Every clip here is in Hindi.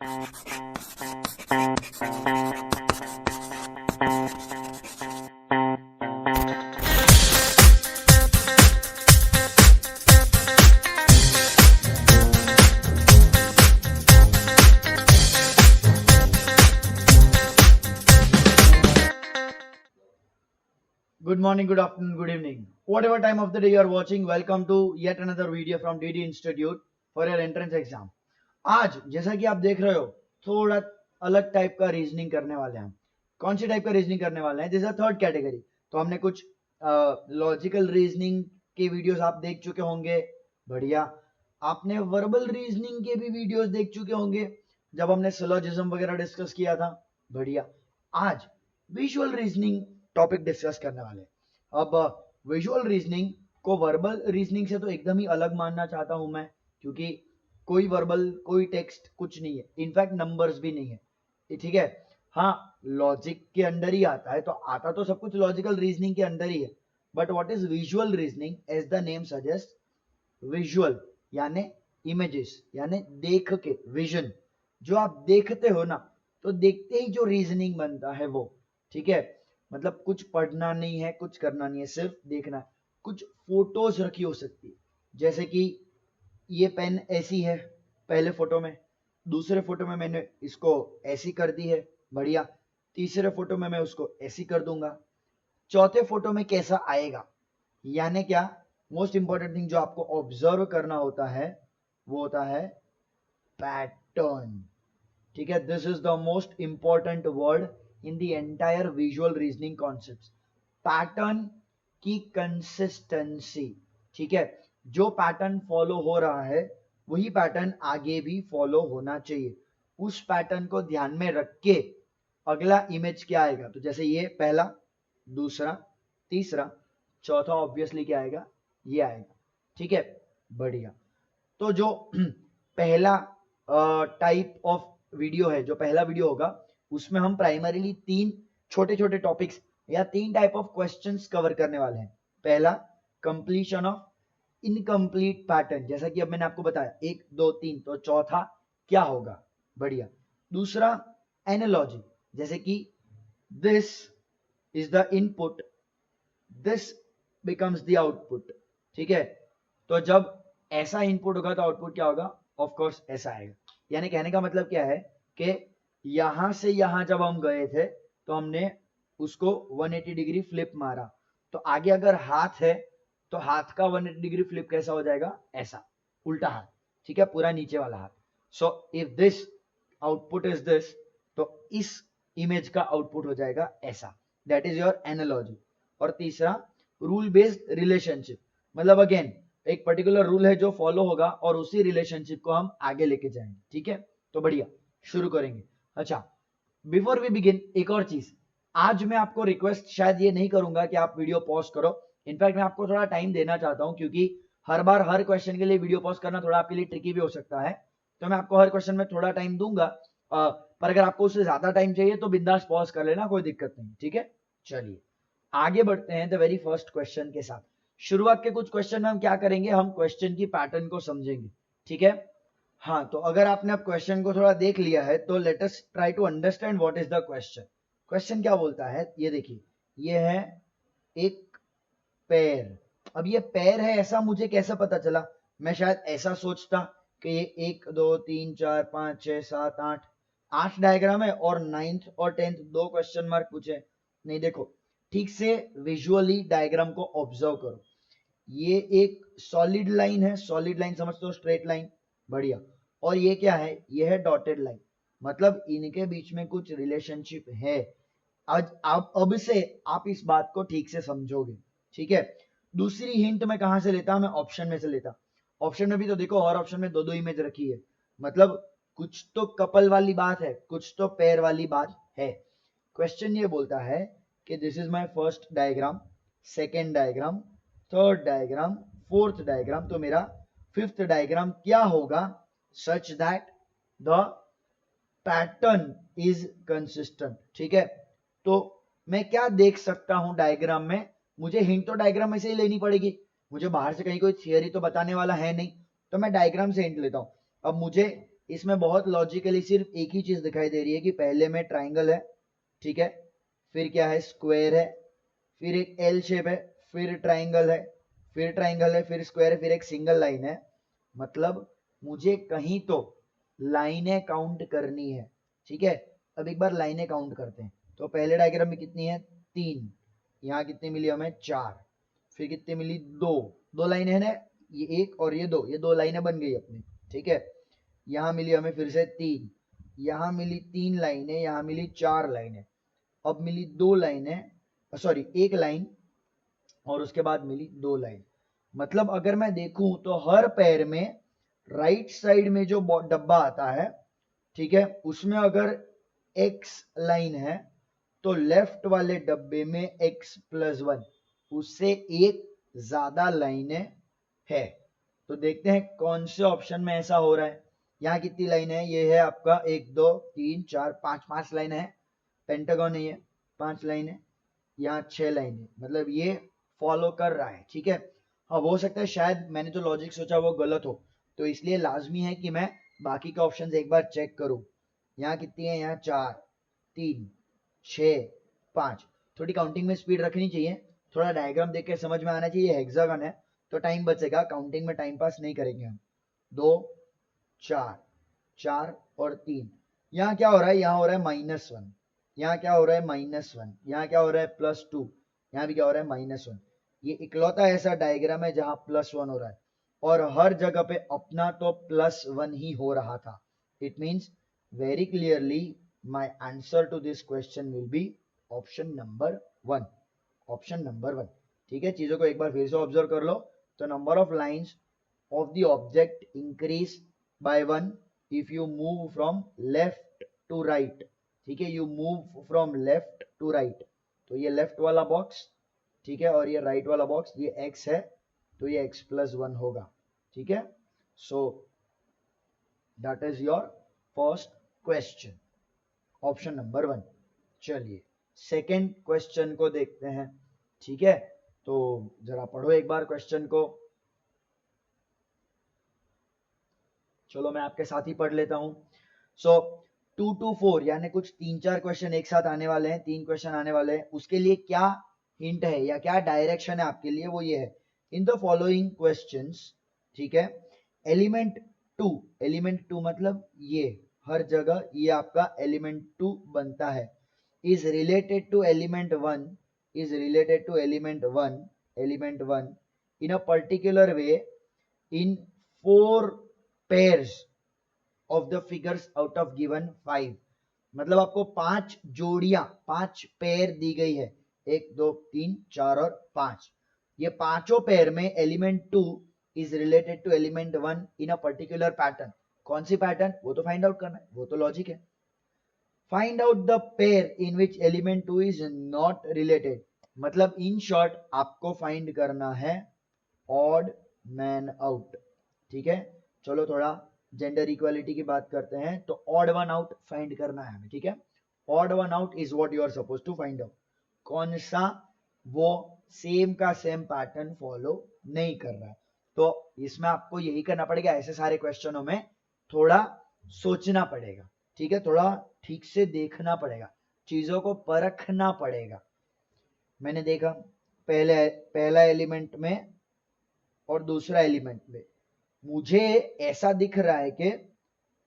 Good morning, good afternoon, good evening. Whatever time of the day you are watching, welcome to yet another video from DD Institute for your entrance exam. आज जैसा कि आप देख रहे हो थोड़ा अलग टाइप का रीजनिंग करने वाले हैं हम. कौन सी टाइप का रीजनिंग करने वाले हैं? This is third category. तो हमने कुछ लॉजिकल रीजनिंग के वीडियोस आप देख चुके होंगे, बढ़िया. आपने वर्बल रीजनिंग के भी वीडियोस देख चुके होंगे जब हमने सिलोजिज्म वगैरह डिस्कस किया था, बढ़िया. आज विजुअल रीजनिंग टॉपिक डिस्कस करने वाले. अब विजुअल रीजनिंग को वर्बल रीजनिंग से तो एकदम ही अलग मानना चाहता हूं मैं, क्योंकि कोई वर्बल कोई टेक्स्ट कुछ नहीं है, इनफैक्ट नंबर्स भी नहीं है, ठीक है. हाँ, लॉजिक के अंदर ही आता है, तो आता तो सब कुछ लॉजिकल रीजनिंग के अंदर ही है. But what is visual reasoning? As the name suggest, visual यानी इमेजेस, यानी देख के, विजन. जो आप देखते हो ना, तो देखते ही जो रीजनिंग बनता है वो, ठीक है. मतलब कुछ पढ़ना नहीं है, कुछ करना नहीं है, सिर्फ देखना है. कुछ फोटोज रखी हो सकती है, जैसे कि ये पेन ऐसी है पहले फोटो में, दूसरे फोटो में मैंने इसको ऐसी कर दी है, बढ़िया. तीसरे फोटो में मैं उसको ऐसी कर दूंगा. चौथे फोटो में कैसा आएगा, यानी क्या, मोस्ट इंपॉर्टेंट थिंग जो आपको ऑब्जर्व करना होता है वो होता है पैटर्न, ठीक है. This is the most important word in the entire visual reasoning concept. Pattern की कंसिस्टेंसी, ठीक है. जो पैटर्न फॉलो हो रहा है वही पैटर्न आगे भी फॉलो होना चाहिए. उस पैटर्न को ध्यान में रख के अगला इमेज क्या आएगा, तो जैसे ये पहला, दूसरा, तीसरा, चौथा ऑब्वियसली क्या आएगा, ये आएगा, ठीक है, बढ़िया. तो जो पहला टाइप ऑफ वीडियो है, जो पहला वीडियो होगा, उसमें हम प्राइमरीली 3 छोटे छोटे टॉपिक्स या 3 टाइप ऑफ क्वेश्चंस कवर करने वाले हैं. पहला, कंप्लीशन ऑफ इनकम्प्लीट पैटर्न, जैसा कि अब मैंने आपको बताया 1 2 3, तो चौथा क्या होगा, बढ़िया. दूसरा, एनालॉजी, जैसे कि this is the input, this becomes the output, ठीक है. तो जब ऐसा इनपुट होगा तो आउटपुट क्या होगा, ऑफ कोर्स ऐसा आएगा. यानी कहने का मतलब क्या है कि यहां से यहां जब हम गए थे तो हमने उसको 180 डिग्री फ्लिप मारा, तो आगे अगर हाथ है तो हाथ का 180 डिग्री फ्लिप कैसा हो जाएगा, ऐसा, उल्टा हाथ, ठीक है, पूरा नीचे वाला हाथ. So if this output is this, तो इस इमेज का आउटपुट हो जाएगा ऐसा. That is your analogy. और तीसरा, रूल बेस्ड रिलेशनशिप, मतलब अगेन एक पर्टिकुलर रूल है जो फॉलो होगा और उसी रिलेशनशिप को हम आगे लेके जाएंगे, ठीक है. तो बढ़िया, शुरू करेंगे. अच्छा, बिफोर वी बिगिन एक और चीज, आज मैं आपको रिक्वेस्ट शायद ये नहीं करूंगा कि आप वीडियो पॉज करो. इनफैक्ट मैं आपको थोड़ा टाइम देना चाहता हूं, क्योंकि हर बार हर क्वेश्चन के लिए वीडियो पॉज करना थोड़ा आपके लिए ट्रिकी भी हो सकता है. तो मैं आपको हर क्वेश्चन में थोड़ा टाइम दूंगा, पर अगर आपको उससे ज्यादा टाइम चाहिए तो बिंदास पॉज कर लेना, कोई दिक्कत नहीं, ठीक है. चलिए आगे बढ़ते हैं द वेरी फर्स्ट क्वेश्चन के साथ. शुरुआत के कुछ क्वेश्चन में हम क्या करेंगे, हम क्वेश्चन की पैटर्न को समझेंगे, ठीक है. हाँ, तो अगर आपने अब क्वेश्चन को थोड़ा देख लिया है तो let us try to understand what is the question. Question क्या बोलता है, ये देखिए, ये है एक पैर. अब ये पैर है ऐसा मुझे कैसे पता चला, मैं शायद ऐसा सोचता कि ये 1 2 3 4 5 6 7 8 डायग्राम है और 9th और 10th 2 क्वेश्चन मार्क पूछे. नहीं, देखो ठीक से विजुअली डायग्राम को ऑब्जर्व करो. ये एक सॉलिड लाइन है, सॉलिड लाइन समझते हो, स्ट्रेट लाइन, बढ़िया. और ये क्या है, ये है डॉटेड लाइन, मतलब इनके बीच में कुछ रिलेशनशिप है. आज आप अब से आप इस बात को ठीक से समझोगे, ठीक है. दूसरी हिंट मैं कहां से लेता, मैं ऑप्शन में से लेता. ऑप्शन में भी तो देखो, और ऑप्शन में 2 इमेज रखी है, मतलब कुछ तो कपल वाली बात है, कुछ तो पेयर वाली बात है. क्वेश्चन ये बोलता है कि this is my first diagram, second diagram, third diagram, fourth diagram, तो मेरा फिफ्थ डायग्राम क्या होगा, such that the pattern is consistent, ठीक है. तो मैं क्या देख सकता हूं डायग्राम में, मुझे हिंट तो डायग्राम में से ही लेनी पड़ेगी, मुझे बाहर से कहीं कोई थियरी तो बताने वाला है नहीं, तो मैं डायग्राम से हिंट लेता हूं. अब मुझे इसमें बहुत लॉजिकली सिर्फ एक ही चीज दिखाई दे रही है कि पहले में ट्राइंगल है, ठीक है, फिर क्या है, स्क्वायर है, फिर एक एल शेप है, फिर ट्राइंगल है, फिर ट्राइंगल है, फिर स्क्वायर है, फिर एक सिंगल लाइन है। मतलब मुझे कहीं तो लाइनें काउंट करनी है, ठीक है। अब एक बार लाइनें काउंट करते हैं। तो पहले डायग्राम में कितनी है, 3, यहाँ कितनी मिली हमें, 4, फिर कितनी मिली, 2 लाइनें है ना, ये एक और ये 2, ये 2 लाइनें बन गई अपनी, ठीक है। यहाँ मिली हमें फिर से 3, यहाँ मिली 3 लाइनें, यहाँ मिली 4 लाइनें, अब मिली 2 लाइनें, सॉरी 1 लाइन, और उसके बाद मिली 2 लाइन। मतलब अगर मैं देखूं तो हर पैर में राइट साइड में जो डब्बा आता है, ठीक है, उसमें अगर x लाइन है तो लेफ्ट वाले डब्बे में x+1, उससे एक ज्यादा लाइनें है। तो देखते हैं कौन से ऑप्शन में ऐसा हो रहा है। यहाँ कितनी लाइन है, ये है आपका 1 2 3 4 5, 5 लाइन है, पेंटागन है ये, 5 लाइन है, यहाँ 6 लाइन है, मतलब ये फॉलो कर रहा है, ठीक है। हाँ, हो सकता है शायद मैंने जो लॉजिक सोचा वो गलत हो, तो इसलिए लाजमी है कि मैं बाकी के ऑप्शंस एक बार चेक करूं। यहाँ कितनी है, यहाँ 4 3 6 5, थोड़ी काउंटिंग में स्पीड रखनी चाहिए, थोड़ा डायग्राम देख के समझ में आना चाहिए। हेक्सागन है तो टाइम बचेगा, काउंटिंग में टाइम पास नहीं करेंगे हम। 2 4 4 और 3, यहाँ क्या हो रहा है, यहाँ हो रहा है -1, यहाँ क्या हो रहा है -1, यहाँ क्या हो रहा है +2, यहाँ भी क्या हो रहा है -1। ये इकलौता ऐसा डायग्राम है जहां +1 हो रहा है, और हर जगह पे अपना तो +1 ही हो रहा था। It means very clearly my answer to this question will be option number 1, option number 1, ठीक है। चीजों को एक बार फिर से ऑब्जर्व कर लो। तो number of lines of the object increase by 1 if you move from left to right, ठीक है, you move from left to right. तो ये लेफ्ट वाला बॉक्स, ठीक है, और ये राइट वाला बॉक्स, ये x है तो ये x+1 होगा, ठीक है। So that is your first question, option number 1। चलिए सेकंड क्वेश्चन को देखते हैं, ठीक है। तो जरा पढ़ो एक बार क्वेश्चन को। चलो मैं आपके साथ ही पढ़ लेता हूं। सो 2 to 4 यानी कुछ 3-4 क्वेश्चन एक साथ आने वाले हैं, 3 क्वेश्चन आने वाले हैं। उसके लिए क्या हिंट है या क्या डायरेक्शन है आपके लिए, वो ये है, इन द फॉलोइंग क्वेश्चंस, ठीक है, एलिमेंट 2 मतलब ये हर जगह ये आपका एलिमेंट 2 बनता है, is related to element 1, is related to element 1 in a particular way in 4 pairs of the figures out of given 5। मतलब आपको 5 जोड़ियां, 5 पेयर दी गई है, 1 2 3 4 और 5। ये पांचों पेयर में element 2 is related to element 1 in a particular pattern. कौन सी पैटर्न, वो तो फाइंड आउट करना है, वो तो लॉजिक है। Find out the pair in which element 2 is not related, मतलब इन शॉर्ट आपको फाइंड करना है ऑड मैन आउट, ठीक है। चलो थोड़ा जेंडर इक्वालिटी की बात करते हैं, तो ऑड वन आउट फाइंड करना है हमें, ठीक है। Odd one out is what you are suppose to find out, कौन सा वो सेम का सेम पैटर्न फॉलो नहीं कर रहा है। तो इसमें आपको यही करना पड़ेगा, ऐसे सारे क्वेश्चनों में थोड़ा सोचना पड़ेगा, ठीक है, थोड़ा ठीक से देखना पड़ेगा, चीजों को परखना पड़ेगा। मैंने देखा पहला एलिमेंट में और दूसरा एलिमेंट में मुझे ऐसा दिख रहा है कि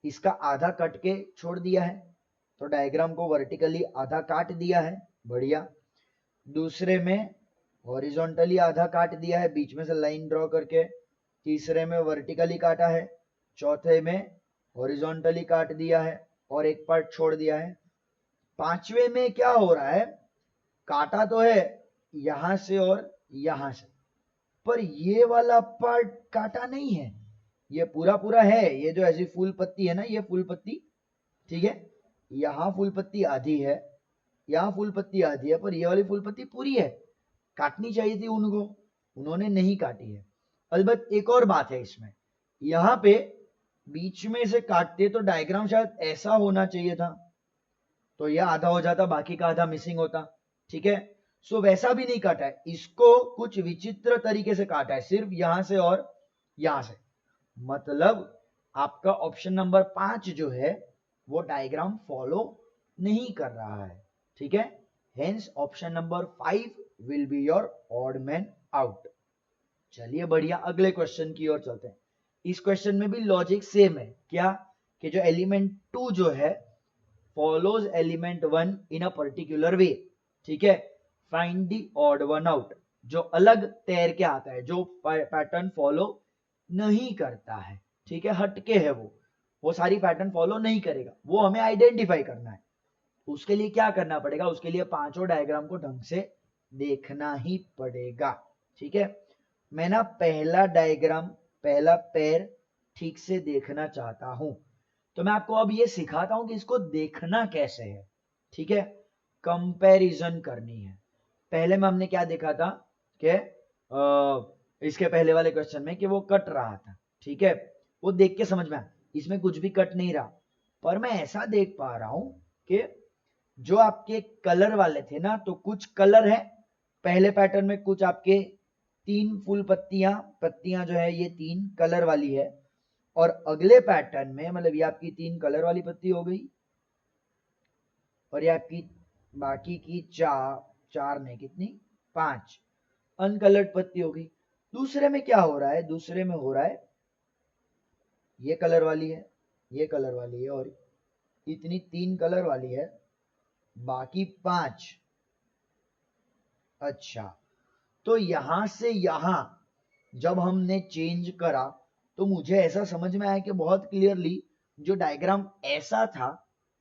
इसका आधा कट के छोड़ दिया है, तो डायग्राम को वर्टिकली आधा काट दिया है, बढ़िया। दूसरे में हॉरिजॉन्टली आधा काट दिया है, बीच में से लाइन ड्रॉ करके। तीसरे में वर्टिकली काटा है, चौथे में हॉरिजॉन्टली काट दिया है और एक पार्ट छोड़ दिया है। पांचवे में क्या हो रहा है, काटा तो है यहां से और यहां से, पर ये वाला पार्ट काटा नहीं है, ये पूरा पूरा है। ये जो ऐसी फूल पत्ती है ना, ये फूल पत्ती, ठीक है, यहाँ फूल पत्ती आधी है, यहाँ फूल पत्ती आधी है, पर ये वाली फूल पत्ती पूरी है, काटनी चाहिए थी उनको, उन्होंने नहीं काटी है। अलबत्त एक और बात है इसमें, यहाँ पे बीच में से काटते तो डायग्राम शायद ऐसा होना चाहिए था, तो यह आधा हो जाता, बाकी का आधा मिसिंग होता, ठीक है। सो वैसा भी नहीं काटा है, इसको कुछ विचित्र तरीके से काटा है, सिर्फ यहां से और यहां से। मतलब आपका ऑप्शन नंबर 5 जो है वो डायग्राम फॉलो नहीं कर रहा है, ठीक है। Hence option number 5 will be your odd man out. चलिए बढ़िया, अगले क्वेश्चन की ओर चलते हैं। इस क्वेश्चन में भी लॉजिक सेम है, क्या कि जो एलिमेंट 2 जो है follows element 1 in a particular वे, ठीक है। Find the odd one out, जो अलग तैर के आता है, जो पैटर्न फॉलो नहीं करता है, ठीक है, हटके है वो सारी पैटर्न फॉलो नहीं करेगा, वो हमें आइडेंटिफाई करना है। उसके लिए क्या करना पड़ेगा, उसके लिए पांचों डायग्राम को ढंग से देखना ही पड़ेगा, ठीक है। मैं ना पहला डायग्राम, पहला पैर ठीक से देखना चाहता हूं, तो मैं आपको अब ये सिखाता हूं कि इसको देखना कैसे है, ठीक है। कंपैरिजन करनी है। पहले में हमने क्या देखा था कि इसके पहले वाले क्वेश्चन में कि वो कट रहा था, ठीक है, वो देख के समझ में आया इसमें कुछ भी कट नहीं रहा, पर मैं ऐसा देख पा रहा हूं कि जो आपके कलर वाले थे ना, तो कुछ कलर है पहले पैटर्न में, कुछ आपके 3 फुल पत्तियां जो है ये 3 कलर वाली है, और अगले पैटर्न में मतलब ये आपकी 3 कलर वाली पत्ती हो गई, और ये आपकी बाकी की चार नहीं, कितनी, 5 अनकलर्ड पत्ती हो गई। दूसरे में क्या हो रहा है, दूसरे में हो रहा है ये कलर वाली है, ये कलर वाली है, और इतनी 3 कलर वाली है, बाकी 5। अच्छा, तो यहां से यहां जब हमने चेंज करा तो मुझे ऐसा समझ में आया कि बहुत क्लियरली जो डायग्राम ऐसा था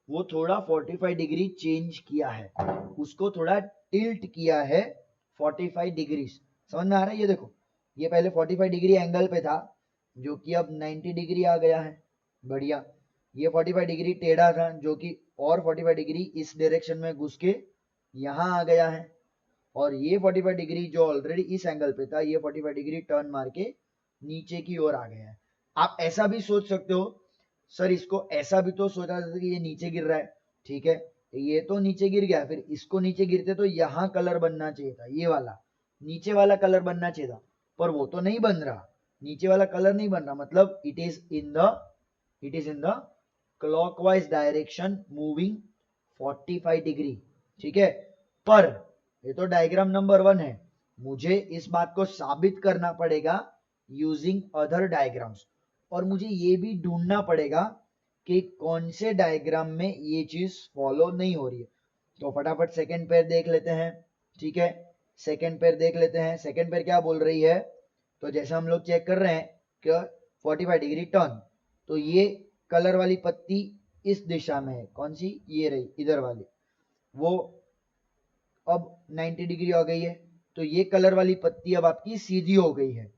वो थोड़ा 45 डिग्री चेंज किया है, उसको थोड़ा टिल्ट किया है 45 डिग्री। समझ में आ रहा है, ये देखो, ये पहले 45 डिग्री एंगल पे था जो कि अब 90 डिग्री आ गया है, बढ़िया। ये 45 डिग्री टेढ़ा था जो कि और 45 डिग्री इस डायरेक्शन में घुस के यहां आ गया है, और ये 45 डिग्री जो ऑलरेडी इस एंगल पे था, ये 45 डिग्री टर्न मार के नीचे की ओर आ गया है। आप ऐसा भी सोच सकते हो, सर इसको ऐसा भी तो सोचा जा सकता है कि ये नीचे गिर रहा है, ठीक है, ये तो नीचे गिर गया, फिर इसको नीचे गिरते तो यहाँ कलर बनना चाहिए था, ये वाला नीचे वाला कलर बनना चाहिए था, पर वो तो नहीं बन रहा, नीचे वाला कलर नहीं बन रहा, मतलब it is in the clockwise direction moving 45 degree, ठीक है। पर ये तो डायग्राम नंबर 1 है, मुझे इस बात को साबित करना पड़ेगा यूजिंग अदर डायग्राम्स, और मुझे ये भी ढूंढना पड़ेगा कि कौन से डायग्राम में ये चीज फॉलो नहीं हो रही है। तो फटाफट सेकंड पेयर देख लेते हैं, ठीक है, सेकंड पेयर देख लेते हैं। सेकंड पेयर क्या बोल रही है, तो जैसे हम लोग चेक कर रहे हैं कि 45 डिग्री टर्न, तो ये कलर वाली पत्ती इस दिशा में है, कौन सी, ये रही इधर वाली, वो अब 90 डिग्री आ गई है, तो ये कलर वाली पत्ती अब आपकी सीधी हो गई है।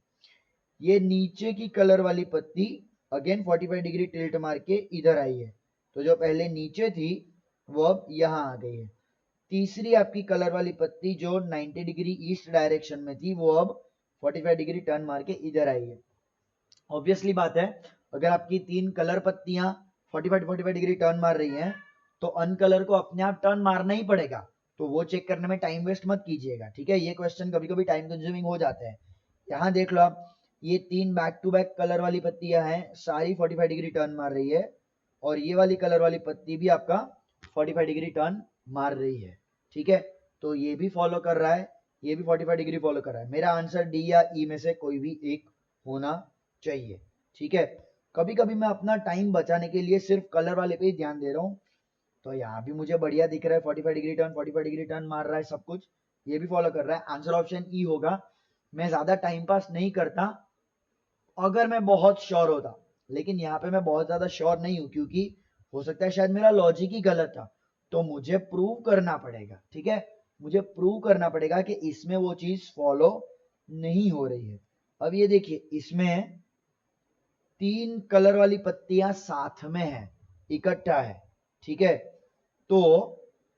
ये नीचे की कलर वाली पत्ती अगेन 45 डिग्री टिल्ट मार के इधर आई है, तो जो पहले नीचे थी वो अब यहां आ गई है। तीसरी आपकी कलर वाली पत्ती जो 90 डिग्री ईस्ट डायरेक्शन में थी वो अब 45 डिग्री टर्न मार के इधर आई है। ऑब्वियसली बात है, अगर आपकी 3 कलर पत्तियां 45 डिग्री टर्न मार रही हैं तो अनकलर को अपने आप टर्न मारना ही पड़ेगा, तो वो चेक करने में टाइम वेस्ट मत कीजिएगा, ठीक है। ये क्वेश्चन कभी कभी टाइम कंज्यूमिंग हो जाते हैं। यहाँ देख लो आप, ये 3 बैक टू बैक कलर वाली पत्तियां हैं, सारी 45 डिग्री टर्न मार रही है, और ये वाली कलर वाली पत्ती भी आपका 45 डिग्री टर्न मार रही है, ठीक है। तो ये भी फॉलो कर रहा है, ये भी 45 डिग्री फॉलो कर रहा है। मेरा आंसर डी या ई में से कोई भी एक होना चाहिए, ठीक है। कभी कभी मैं अपना टाइम बचाने के लिए सिर्फ कलर वाले पे ही ध्यान दे रहा हूँ, तो यहाँ भी मुझे बढ़िया दिख रहा है, 45 डिग्री टर्न मार रहा है, सब कुछ ये भी फॉलो कर रहा है। आंसर ऑप्शन ई होगा। मैं ज्यादा टाइम पास नहीं करता अगर मैं बहुत श्योर होता, लेकिन यहाँ पे मैं बहुत ज्यादा श्योर नहीं हूँ, क्योंकि हो सकता है शायद मेरा लॉजिक ही गलत था, तो मुझे प्रूव करना पड़ेगा, ठीक है, मुझे प्रूव करना पड़ेगा कि इसमें वो चीज फॉलो नहीं हो रही है। अब ये देखिए, इसमें 3 कलर वाली पत्तियां साथ में है, इकट्ठा है, ठीक है, तो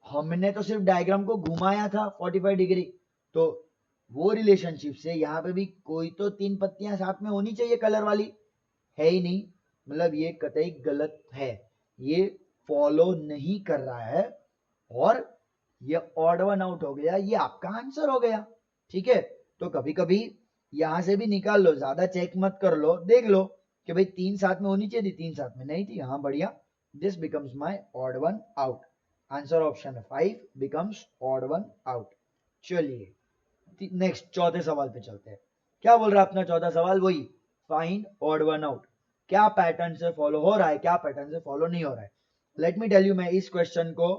हमने तो सिर्फ डायग्राम को घुमाया था 45 डिग्री, तो वो रिलेशनशिप से यहाँ पे भी कोई तो 3 पत्तियां साथ में होनी चाहिए कलर वाली, है ही नहीं, मतलब ये कतई गलत है, ये फॉलो नहीं कर रहा है, और ये ऑड वन आउट हो गया, ये आपका आंसर हो गया, ठीक है। तो कभी कभी यहां से भी निकाल लो, ज्यादा चेक मत कर लो, देख लो कि भाई 3 साथ में होनी चाहिए थी, 3 साथ में नहीं थी, हाँ बढ़िया, this becomes my odd one out. Answer option है 5 बिकम्स ऑड वन आउट। चलिए नेक्स्ट चौथे सवाल पे चलते हैं। क्या बोल रहा है अपना चौथा सवाल? वही फाइंड ऑड वन आउट। क्या पैटर्न से फॉलो हो रहा है, क्या पैटर्न से फॉलो नहीं हो रहा है। लेट मी टेल यू, मैं इस क्वेश्चन को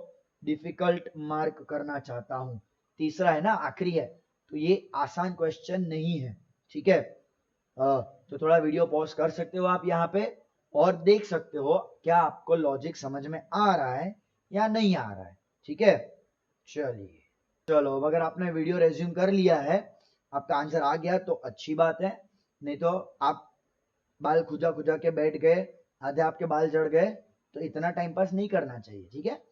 डिफिकल्ट मार्क करना चाहता हूं। तीसरा है ना, आखिरी है, तो ये आसान क्वेश्चन नहीं है, ठीक है। तो थोड़ा वीडियो पॉज कर सकते हो आप यहाँ पे और देख सकते हो क्या आपको लॉजिक समझ में आ रहा है या नहीं आ रहा है, ठीक है। चलिए चलो, अब अगर आपने वीडियो रेज्यूम कर लिया है, आपका आंसर आ गया तो अच्छी बात है, नहीं तो आप बाल खुजा खुजा के बैठ गए, आधे आपके बाल जड़ गए, तो इतना टाइम पास नहीं करना चाहिए, ठीक है।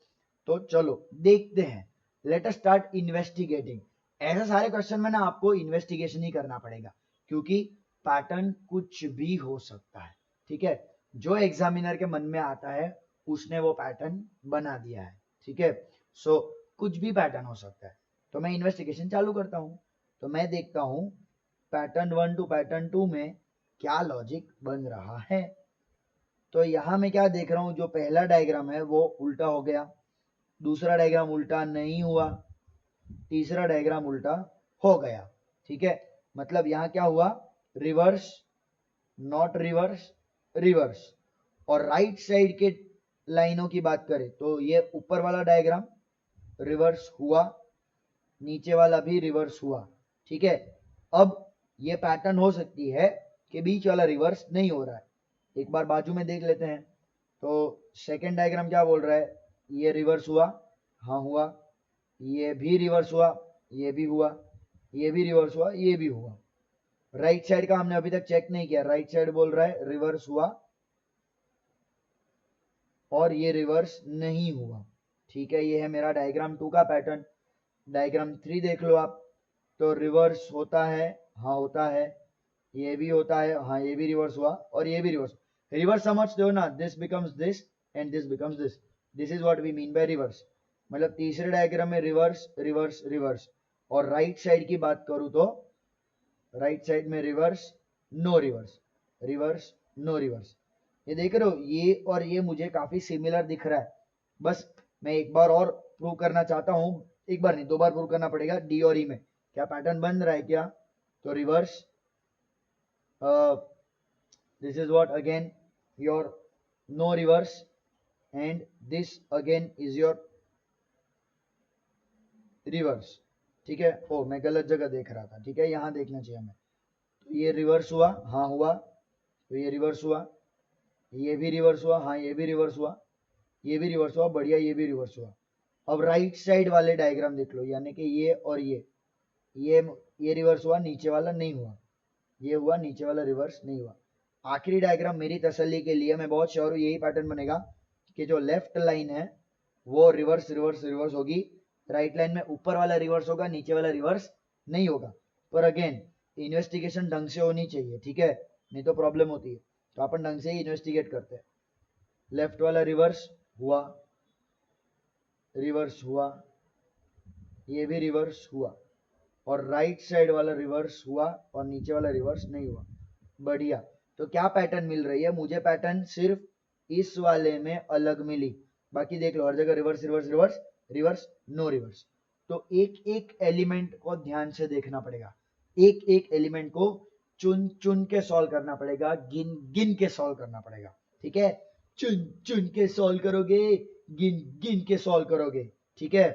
तो चलो देखते हैं, लेट अस स्टार्ट इन्वेस्टिगेटिंग। ऐसे सारे क्वेश्चन में ना आपको इन्वेस्टिगेशन ही करना पड़ेगा, क्योंकि पैटर्न कुछ भी हो सकता है, ठीक है। जो एग्जामिनर के मन में आता है उसने वो पैटर्न बना दिया है, ठीक है। सो कुछ भी पैटर्न हो सकता है। तो मैं इन्वेस्टिगेशन चालू करता हूं, तो मैं देखता हूं पैटर्न 1 टू पैटर्न 2 में क्या लॉजिक बन रहा है। तो यहां मैं क्या देख रहा हूं, जो पहला डायग्राम है वो उल्टा हो गया, दूसरा डायग्राम उल्टा नहीं हुआ, तीसरा डायग्राम उल्टा हो गया, ठीक है। मतलब यहां क्या हुआ, रिवर्स, नॉट रिवर्स, रिवर्स। और राइट साइड के लाइनों की बात करें तो ये ऊपर वाला डायग्राम रिवर्स हुआ, नीचे वाला भी रिवर्स हुआ, ठीक है। अब ये पैटर्न हो सकती है कि बीच वाला रिवर्स नहीं हो रहा है। एक बार बाजू में देख लेते हैं, तो सेकंड डायग्राम क्या बोल रहा है, ये रिवर्स हुआ, हाँ हुआ, ये भी रिवर्स हुआ, ये भी हुआ, ये भी रिवर्स हुआ, ये भी हुआ। राइट साइड का हमने अभी तक चेक नहीं किया, राइट साइड बोल रहा है रिवर्स हुआ और ये रिवर्स नहीं हुआ, ठीक है। ये है मेरा डायग्राम 2 का पैटर्न। डायग्राम 3 देख लो आप, तो रिवर्स होता है, हाँ होता है, ये भी होता है, हाँ ये भी रिवर्स हुआ और ये भी रिवर्स। रिवर्स समझते हो ना, this becomes this and this becomes this, this is what we mean by reverse. मतलब तीसरे डायग्राम में रिवर्स रिवर्स रिवर्स। और राइट साइड की बात करूं तो राइट साइड में reverse no reverse, reverse no reverse. ये देख रहे हो, ये और ये मुझे काफी सिमिलर दिख रहा है। बस मैं एक बार और प्रूव करना चाहता हूं, एक बार नहीं 2 बार प्रूव करना पड़ेगा। डी और ई में क्या पैटर्न बन रहा है क्या, तो reverse, this is what again your no reverse and this again is your reverse, ठीक है। ओ मैं गलत जगह देख रहा था, ठीक है, यहां देखना चाहिए हमें। तो ये रिवर्स हुआ, हाँ हुआ, तो ये रिवर्स हुआ, ये भी रिवर्स हुआ, हाँ ये भी रिवर्स हुआ, ये भी रिवर्स हुआ, बढ़िया, ये भी रिवर्स हुआ। अब राइट साइड वाले डायग्राम देख लो, यानी कि ये और ये रिवर्स हुआ, नीचे वाला नहीं हुआ, ये हुआ, नीचे वाला रिवर्स नहीं हुआ। आखिरी डायग्राम मेरी तसल्ली के लिए, मैं बहुत श्योर हूँ यही पैटर्न बनेगा कि जो लेफ्ट लाइन है वो रिवर्स रिवर्स रिवर्स होगी, राइट लाइन में ऊपर वाला रिवर्स होगा, नीचे वाला रिवर्स नहीं होगा। पर अगेन इन्वेस्टिगेशन ढंग से होनी चाहिए, ठीक है, नहीं तो प्रॉब्लम होती है। तो अपन ढंग से ही इन्वेस्टिगेट करते हैं। लेफ्ट वाला रिवर्स हुआ, रिवर्स हुआ, ये भी रिवर्स हुआ, और राइट साइड वाला रिवर्स हुआ और नीचे वाला रिवर्स नहीं हुआ, बढ़िया। तो क्या पैटर्न मिल रही है मुझे, पैटर्न सिर्फ इस वाले में अलग मिली, बाकी देख लो हर जगह reverse reverse reverse reverse no reverse. तो एक एक एलिमेंट को ध्यान से देखना पड़ेगा, एक एक एलिमेंट को चुन चुन के सॉल्व करना पड़ेगा, गिन गिन के सॉल्व करना पड़ेगा, ठीक है। चुन चुन के सॉल्व करोगे, गिन गिन के सॉल्व करोगे, ठीक है,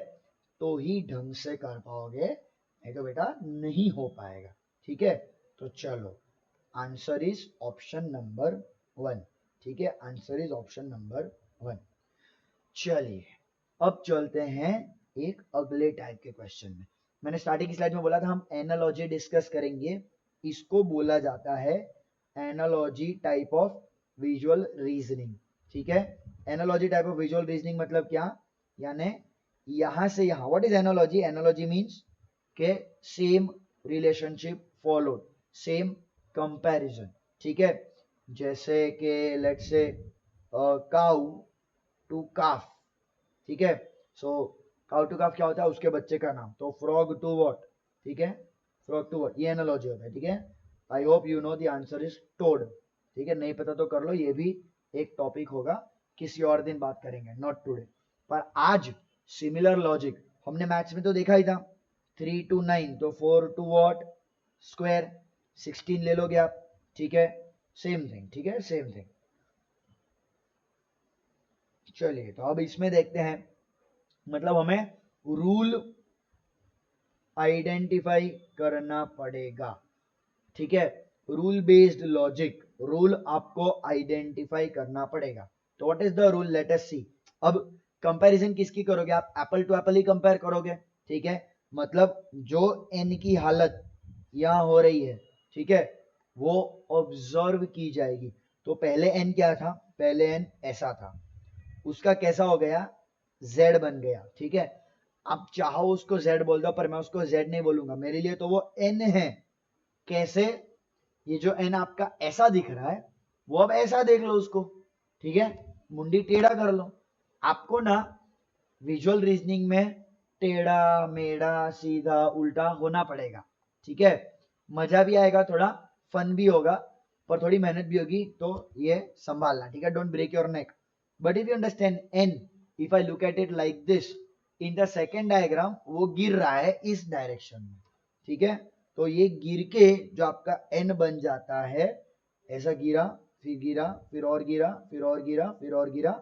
तो ही ढंग से कर पाओगे, नहीं तो बेटा नहीं हो पाएगा, ठीक है। तो चलो आंसर इज ऑप्शन नंबर 1, ठीक है, आंसर इज ऑप्शन नंबर 1। चलिए अब चलते हैं एक अगले टाइप के क्वेश्चन में। मैंने स्टार्टिंग की स्लाइड में बोला था हम एनालॉजी डिस्कस करेंगे, इसको बोला जाता है analogy type of visual reasoning, ठीक है। Analogy type of visual reasoning मतलब क्या, यानी यहां से यहां, what is analogy, analogy means के same relationship followed, same comparison, ठीक है। जैसे कि लेट्स से काउ टू काफ, ठीक है। सो काउ टू काफ क्या होता है, उसके बच्चे का नाम, तो फ्रॉग टू व्हाट, ठीक है, फ्रॉग टू व्हाट, ये एनालॉजी होता है, ठीक है। I hope you know the answer is toad, ठीक है, नहीं पता तो कर लो, ये भी एक टॉपिक होगा, किसी और दिन बात करेंगे, नॉट टुडे। पर आज सिमिलर लॉजिक हमने मैथ्स में तो देखा ही था, 3 to 9 तो 4 to what स्क्वायर 16 ले लोगे आप, ठीक है, सेम थिंग, ठीक है, सेम थिंग। चलिए तो अब इसमें देखते हैं, मतलब हमें रूल आइडेंटिफाई करना पड़ेगा, ठीक है, रूल बेस्ड लॉजिक, रूल आपको आइडेंटिफाई करना पड़ेगा। तो what is the rule, let us see. अब कंपैरिजन किसकी करोगे आप, एप्पल टू एप्पल ही कंपेयर करोगे, ठीक है, मतलब जो n की हालत यहां हो रही है, ठीक है, वो ऑब्जर्व की जाएगी। तो पहले n क्या था, पहले n ऐसा था, उसका कैसा हो गया, z बन गया, ठीक है। आप चाहो उसको z बोल दो, पर मैं उसको z नहीं बोलूंगा, मेरे लिए तो वो n है। कैसे, ये जो n आपका ऐसा दिख रहा है, वो अब ऐसा देख लो उसको, ठीक है, मुंडी टेढ़ा कर लो। आपको ना विजुअल रीजनिंग में टेढ़ा मेढ़ा सीधा उल्टा होना पड़ेगा, ठीक है, मजा भी आएगा, थोड़ा फन भी होगा, पर थोड़ी मेहनत भी होगी, तो ये संभालना, ठीक है, don't break your neck. But if you understand n, if I look at it like this, in the second diagram वो गिर रहा है इस डायरेक्शन में, ठीक है, तो ये गिर के जो आपका n बन जाता है, ऐसा गिरा, फिर और गिरा, फिर और गिरा, फिर और गिरा,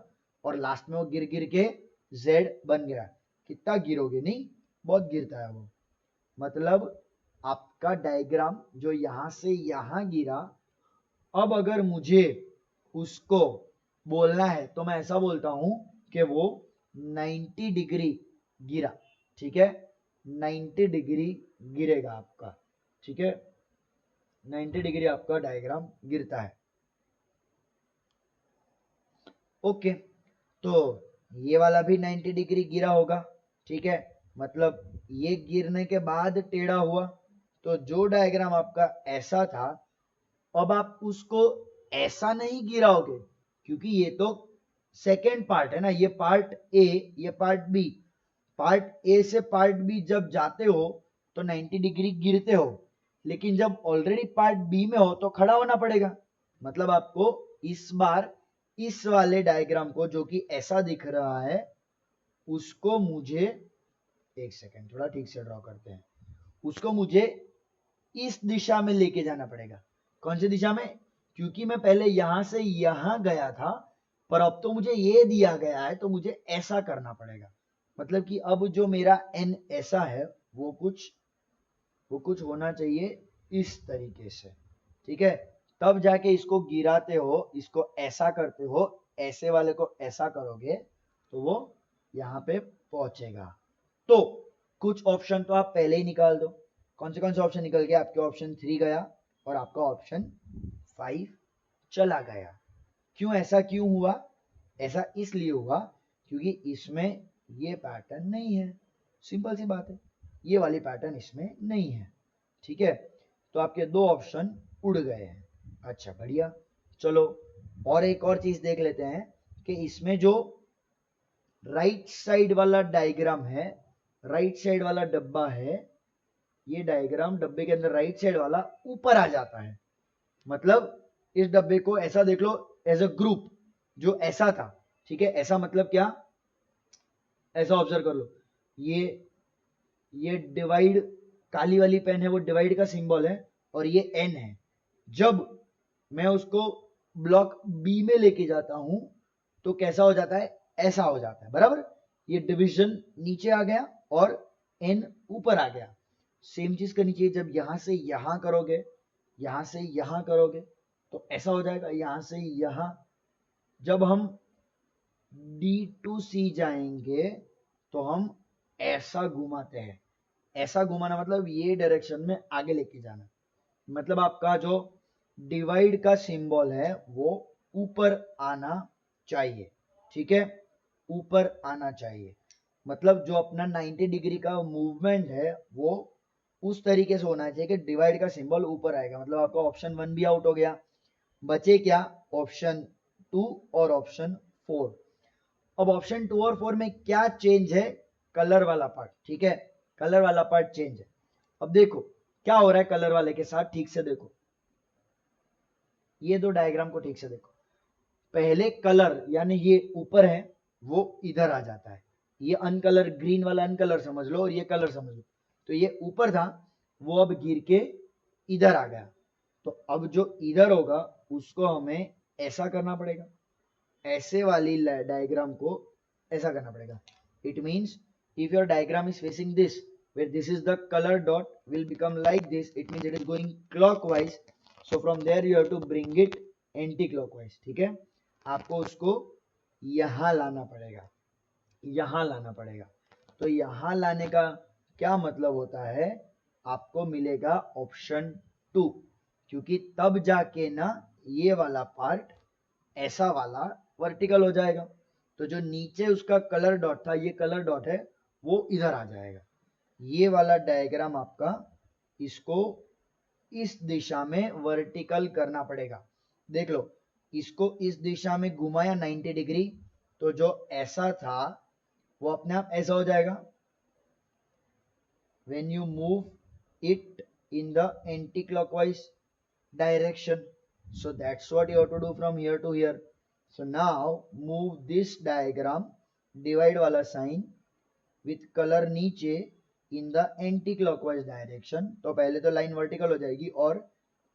और लास्ट में वो गिर गिर के z बन गया। कितना गिरोगे, नहीं बहुत गिरता है वो, मतलब आपका डायग्राम जो यहां से यहां गिरा, अब अगर मुझे उसको बोलना है तो मैं ऐसा बोलता हूं कि वो 90 डिग्री गिरा, ठीक है, 90 डिग्री गिरेगा आपका, ठीक है, 90 डिग्री आपका डायग्राम गिरता है। ओके, तो ये वाला भी 90 डिग्री गिरा होगा, ठीक है, मतलब ये गिरने के बाद टेढ़ा हुआ, तो जो डायग्राम आपका ऐसा था, अब आप उसको ऐसा नहीं गिराओगे, क्योंकि ये तो सेकेंड पार्ट है ना, ये पार्ट ए, ये पार्ट बी, पार्ट ए से पार्ट बी जब जाते हो तो 90 डिग्री गिरते हो, लेकिन जब ऑलरेडी पार्ट बी में हो तो खड़ा होना पड़ेगा। मतलब आपको इस बार इस वाले डायग्राम को, जो कि ऐसा दिख रहा है, उसको मुझे, एक सेकेंड थोड़ा ठीक से ड्रॉ करते हैं, उसको मुझे इस दिशा में लेके जाना पड़ेगा। कौन सी दिशा में, क्योंकि मैं पहले यहां से यहां गया था, पर अब तो मुझे ये दिया गया है, तो मुझे ऐसा करना पड़ेगा। मतलब कि अब जो मेरा n ऐसा है, वो कुछ होना चाहिए इस तरीके से, ठीक है, तब जाके इसको गिराते हो, इसको ऐसा करते हो, ऐसे वाले को ऐसा करोगे तो वो यहाँ पे पहुंचेगा। तो कुछ ऑप्शन तो आप पहले ही निकाल दो, कौन से ऑप्शन निकल गया, आपके ऑप्शन 3 गया और आपका ऑप्शन 5 चला गया। क्यों ऐसा क्यों हुआ, ऐसा इसलिए हुआ क्योंकि इसमें ये पैटर्न नहीं है, सिंपल सी बात है, ये वाली पैटर्न इसमें नहीं है, ठीक है, तो आपके दो ऑप्शन उड़ गए हैं। अच्छा बढ़िया, चलो और एक और चीज देख लेते हैं कि इसमें जो राइट साइड वाला डायग्राम है, राइट साइड वाला डब्बा है, ये डायग्राम डब्बे के अंदर राइट साइड वाला ऊपर आ जाता है, मतलब इस डब्बे को ऐसा देख लो एज अ ग्रुप, जो ऐसा था, ठीक है, ऐसा मतलब क्या, ऐसा ऑब्जर्व कर लो, ये डिवाइड, काली वाली पेन है वो डिवाइड का सिंबल है, और ये एन है। जब मैं उसको ब्लॉक बी में लेके जाता हूं तो कैसा हो जाता है, ऐसा हो जाता है, बराबर, ये डिवीजन नीचे आ गया और एन ऊपर आ गया। सेम चीज करनी चाहिए, जब यहां से यहां करोगे, यहां से यहां करोगे तो ऐसा हो जाएगा, यहां से यहां। जब हम D2C जाएंगे तो हम ऐसा घुमाते हैं, ऐसा घुमाना मतलब ये डायरेक्शन में आगे लेके जाना, मतलब आपका जो डिवाइड का सिंबल है वो ऊपर आना चाहिए, ठीक है, ऊपर आना चाहिए, मतलब जो अपना 90 डिग्री का मूवमेंट है वो उस तरीके से होना चाहिए कि डिवाइड का सिंबल ऊपर आएगा। मतलब आपका ऑप्शन 1 भी आउट हो गया, बचे क्या, ऑप्शन 2 और ऑप्शन 4। अब ऑप्शन 2 और 4 में क्या चेंज है, कलर वाला पार्ट, ठीक है, कलर वाला पार्ट चेंज है। अब देखो क्या हो रहा है कलर वाले के साथ, ठीक से देखो, ये दो डायग्राम को ठीक से देखो, पहले कलर यानी ये ऊपर है वो इधर आ जाता है, ये अनकलर ग्रीन वाला अनकलर समझ लो और ये कलर समझ लो, तो ये ऊपर था वो अब गिर के इधर आ गया, तो अब जो इधर होगा उसको हमें ऐसा करना पड़ेगा, ऐसे वाली डायग्राम को ऐसा करना पड़ेगा। It means if your diagram is facing this, where this is the color dot will become like this, it means it is going clockwise, so from there you have to bring it anti clockwise। ठीक है, आपको उसको यहां लाना पड़ेगा, यहां लाना पड़ेगा। तो यहां लाने का क्या मतलब होता है, आपको मिलेगा ऑप्शन 2, क्योंकि तब जाके ना ये वाला पार्ट ऐसा वाला वर्टिकल हो जाएगा, तो जो नीचे उसका कलर डॉट था, ये कलर डॉट है वो इधर आ जाएगा। ये वाला डायग्राम आपका इसको इस दिशा में वर्टिकल करना पड़ेगा। देख लो, इसको इस दिशा में घुमाया 90 डिग्री, तो जो ऐसा था वो अपने आप ऐसा हो जाएगा। when you move it in the anti-clockwise direction, so that's what you have to do from here to here। so now move this diagram, divide वाला साइन with color नीचे in the anti clockwise direction, तो पहले तो लाइन वर्टिकल हो जाएगी और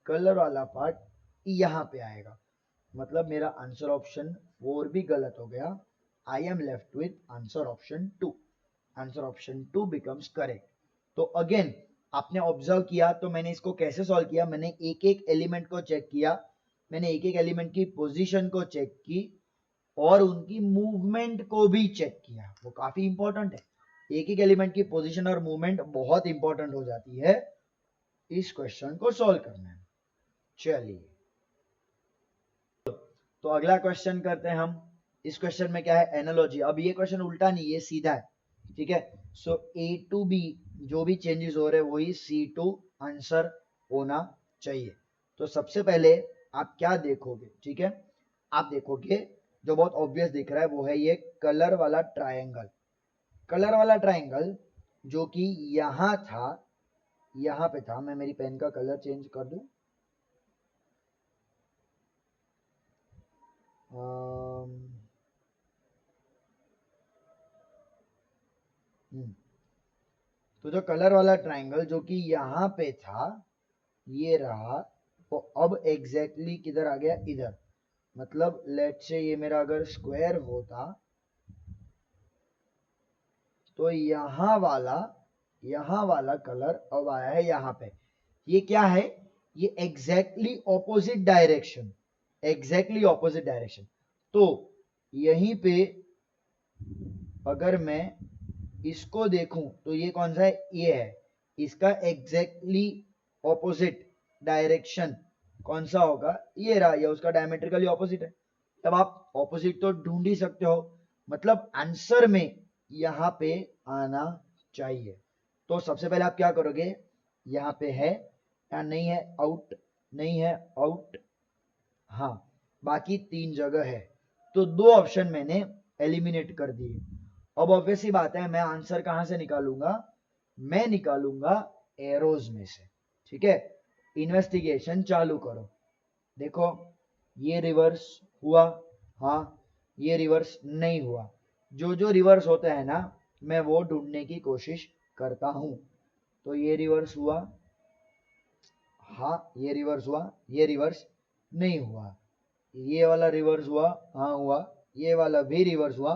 कलर वाला पार्ट यहाँ पे आएगा, मतलब मेरा आंसर ऑप्शन 4 भी गलत हो गया। I am left with answer option 2, answer option 2 becomes correct. तो अगेन आपने ऑब्जर्व किया, तो मैंने इसको कैसे सॉल्व किया, मैंने एक एक एलिमेंट को चेक किया, मैंने एक एक एलिमेंट की पोजीशन को चेक की और उनकी मूवमेंट को भी चेक किया, वो काफी इंपॉर्टेंट है। एक एक एलिमेंट की पोजीशन और मूवमेंट बहुत इंपॉर्टेंट हो जाती है इस क्वेश्चन को सॉल्व करने में। चलिए तो अगला क्वेश्चन करते हैं हम। इस क्वेश्चन में क्या है, एनालॉजी। अब ये क्वेश्चन उल्टा नहीं, ये सीधा है, ठीक है। सो ए टू बी जो भी चेंजेस हो रहे हैं वही सी टू आंसर होना चाहिए। तो सबसे पहले आप क्या देखोगे, ठीक है, आप देखोगे जो बहुत ऑब्वियस दिख रहा है वो है ये कलर वाला ट्रायंगल। कलर वाला ट्रायंगल जो कि यहां था, यहां पे था। मैं मेरी पेन का कलर चेंज कर दूं, तो जो कलर वाला ट्रायंगल जो कि यहां पे था ये रहा, तो अब एग्जैक्टली किधर आ गया, इधर। मतलब लेट्स से ये मेरा अगर स्क्वायर होता तो यहां वाला कलर अब आया है यहां पे। ये क्या है, ये exactly opposite direction, exactly opposite direction. तो यहीं पे अगर मैं इसको देखूं तो ये कौन सा है, ये है, इसका एग्जैक्टली ऑपोजिट डायरेक्शन कौन सा होगा, ये रहा, या उसका डायमेट्रिकली ऑपोजिट है। तब आप ऑपोजिट तो ढूंढ ही सकते हो, मतलब आंसर में यहां पे आना चाहिए। तो सबसे पहले आप क्या करोगे, यहां पे है या नहीं है, आउट, नहीं है, आउट, हाँ, बाकी 3 जगह है, तो 2 ऑप्शन मैंने एलिमिनेट कर दिए। अब ऑब्वियस ही बात है, मैं आंसर कहां से निकालूंगा, मैं निकालूंगा एरोज में से, ठीक है। इन्वेस्टिगेशन चालू करो, देखो ये रिवर्स हुआ, हाँ, ये रिवर्स नहीं हुआ। जो जो रिवर्स होता है ना मैं वो ढूंढने की कोशिश करता हूं। तो ये रिवर्स हुआ, हाँ ये रिवर्स हुआ, ये रिवर्स नहीं हुआ, ये वाला रिवर्स हुआ, हाँ हुआ, ये वाला भी रिवर्स हुआ,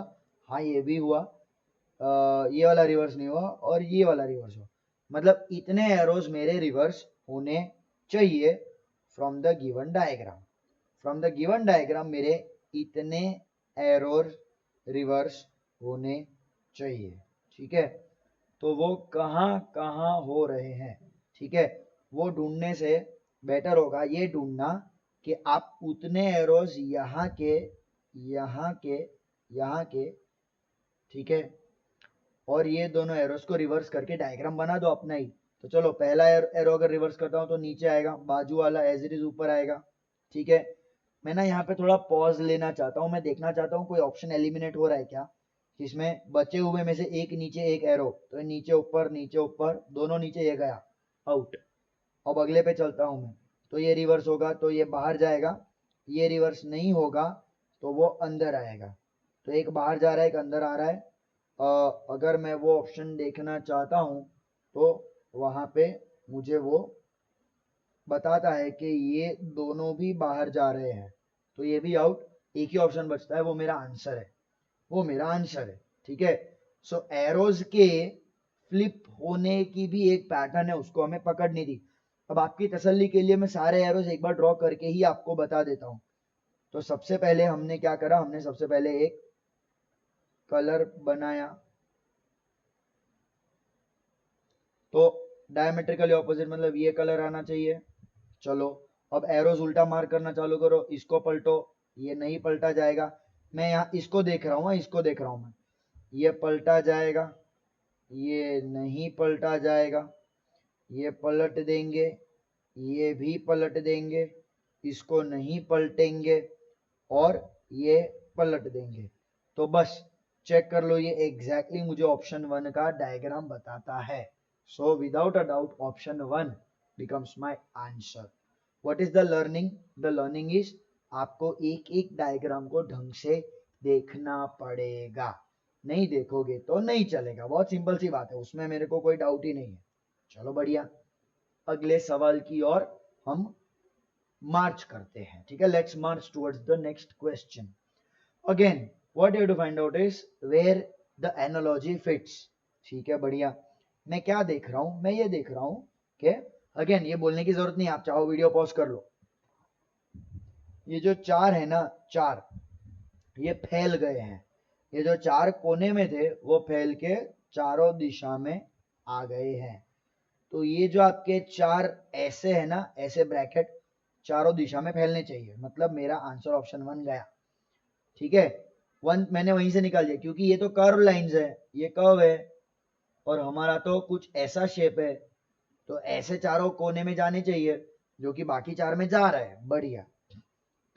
हाँ ये भी हुआ, ये वाला रिवर्स नहीं हुआ और ये वाला रिवर्स हुआ। मतलब इतने एरोज मेरे रिवर्स होने चाहिए from the given diagram. From the given diagram मेरे इतने एरोर रिवर्स होने चाहिए, ठीक है। तो वो कहाँ कहाँ हो रहे हैं, ठीक है, वो ढूंढने से बेटर होगा ये ढूंढना कि आप उतने एरोज यहाँ के, यहाँ के, यहाँ के, ठीक है, और ये दोनों एरोस को रिवर्स करके डायग्राम बना दो अपना ही। तो चलो पहला एरो अगर रिवर्स करता हूं तो नीचे आएगा, बाजू वाला एज इट इज ऊपर आएगा, ठीक है। मैं ना यहाँ पे थोड़ा पॉज लेना चाहता हूँ, मैं देखना चाहता हूँ कोई ऑप्शन एलिमिनेट हो रहा है क्या, जिसमें बचे हुए में से एक नीचे एक एरो, तो नीचे ऊपर दोनों नीचे, ये गया आउट। अब अगले पे चलता हूँ मैं, तो ये रिवर्स होगा, तो ये बाहर जाएगा, ये रिवर्स नहीं होगा तो वो अंदर आएगा। तो एक बाहर जा रहा है, एक अंदर आ रहा है। अगर मैं वो ऑप्शन देखना चाहता हूँ तो वहां पे मुझे वो बताता है कि ये दोनों भी बाहर जा रहे हैं, तो ये भी आउट। एक ही ऑप्शन बचता है, वो मेरा आंसर है, वो मेरा आंसर है। ठीक है, सो एरोज के फ्लिप होने की भी एक पैटर्न है, उसको हमें पकड़नी थी। अब आपकी तसल्ली के लिए मैं सारे एरोज एक बार ड्रॉ करके ही आपको बता देता हूं। तो सबसे पहले हमने क्या करा, हमने सबसे पहले एक कलर बनाया, तो डायमेट्रिकली ऑपोजिट मतलब ये कलर आना चाहिए। चलो अब एरोज उल्टा मार्क करना चालू करो, इसको पलटो, ये नहीं पलटा जाएगा। मैं यहाँ इसको देख रहा हूँ, इसको देख रहा हूँ मैं, ये पलटा जाएगा, ये नहीं पलटा जाएगा, ये पलट देंगे, ये भी पलट देंगे, इसको नहीं पलटेंगे और ये पलट देंगे। तो बस चेक कर लो, ये एग्जैक्टली मुझे ऑप्शन 1 का डायग्राम बताता है। So without a doubt option 1 becomes my answer. What is the learning? The learning is आपको एक एक डायग्राम को ढंग से देखना पड़ेगा, नहीं देखोगे तो नहीं चलेगा। बहुत सिंपल सी बात है, उसमें मेरे को कोई डाउट ही नहीं है। चलो बढ़िया, अगले सवाल की ओर हम मार्च करते हैं। ठीक है, let's march towards the next question. Again what you have to find out is where the analogy fits. ठीक है बढ़िया, मैं क्या देख रहा हूं, मैं ये देख रहा हूं कि अगेन ये बोलने की जरूरत नहीं, आप चाहो वीडियो पॉज कर लो। ये जो चार है ना, चार ये फैल गए हैं, ये जो चार कोने में थे वो फैल के चारों दिशा में आ गए हैं। तो ये जो आपके चार ऐसे है ना, ऐसे ब्रैकेट चारों दिशा में फैलने चाहिए, मतलब मेरा आंसर ऑप्शन 1 गया। ठीक है, 1 मैंने वहीं से निकाल दिया, क्योंकि ये तो कर्व लाइंस है, ये कर्व है और हमारा तो कुछ ऐसा शेप है, तो ऐसे चारों कोने में जाने चाहिए जो कि बाकी चार में जा रहा है। बढ़िया,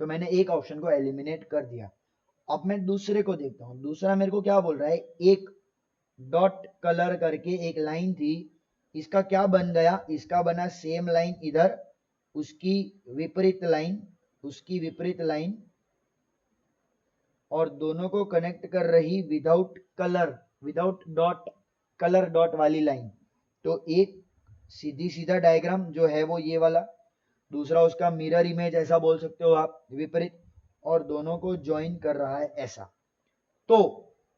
तो मैंने एक ऑप्शन को एलिमिनेट कर दिया। अब मैं दूसरे को देखता हूं, दूसरा मेरे को क्या बोल रहा है, एक डॉट कलर करके एक लाइन थी, इसका क्या बन गया, इसका बना सेम लाइन इधर, उसकी विपरीत लाइन, उसकी विपरीत लाइन, और दोनों को कनेक्ट कर रही without colour, without dot, colour dot वाली लाइन। तो एक सीधी सीधा डायग्राम जो है वो ये वाला, दूसरा उसका मिरर इमेज ऐसा बोल सकते हो आप, विपरीत, और दोनों को ज्वाइन कर रहा है ऐसा। तो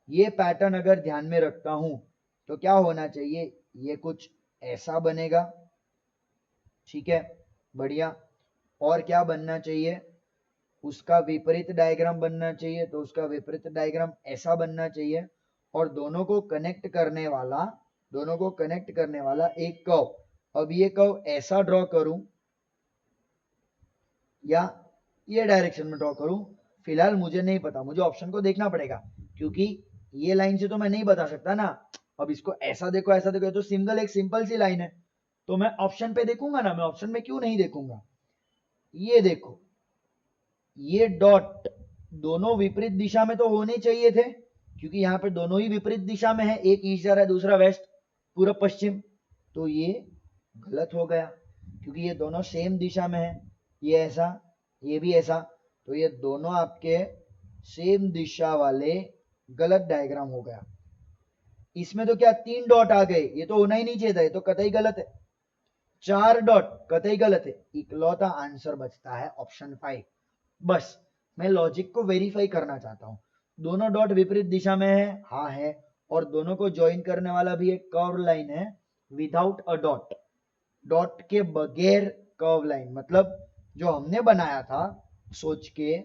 ये पैटर्न अगर ध्यान में रखता हूं तो क्या होना चाहिए, ये कुछ ऐसा बनेगा। ठीक है बढ़िया, और क्या बनना चाहिए, उसका विपरीत डायग्राम बनना चाहिए, तो उसका विपरीत डायग्राम ऐसा बनना चाहिए, और दोनों को कनेक्ट करने वाला, दोनों को कनेक्ट करने वाला एक कर्व। अब ये कर्व ऐसा ड्रॉ करूं या ये डायरेक्शन में ड्रॉ करूं, फिलहाल मुझे नहीं पता, मुझे ऑप्शन को देखना पड़ेगा, क्योंकि ये लाइन से तो मैं नहीं बता सकता ना। अब इसको ऐसा देखो, ऐसा देखो, तो सिंगल एक सिंपल सी लाइन है, तो मैं ऑप्शन पे देखूंगा ना, मैं ऑप्शन में क्यों नहीं देखूंगा। ये देखो, ये डॉट दोनों विपरीत दिशा में तो होने चाहिए थे, क्योंकि यहाँ पे दोनों ही विपरीत दिशा में है, एक ईस्ट जा रहा है, दूसरा वेस्ट, पूर्व पश्चिम। तो ये गलत हो गया, क्योंकि ये दोनों सेम दिशा में है, ये ऐसा, ये भी ऐसा, तो ये दोनों आपके सेम दिशा वाले गलत डायग्राम हो गया। इसमें तो क्या 3 डॉट आ गए, ये तो होना ही नहीं चाहिए था, ये तो कतई गलत है। 4 डॉट कतई गलत है, इकलौता आंसर बचता है ऑप्शन 5। बस मैं लॉजिक को वेरीफाई करना चाहता हूं, दोनों डॉट विपरीत दिशा में है, हाँ है, और दोनों को ज्वाइन करने वाला भी एक कर्व लाइन है विदाउट अ डॉट, डॉट के बगैर कर्व लाइन, मतलब जो हमने बनाया था सोच के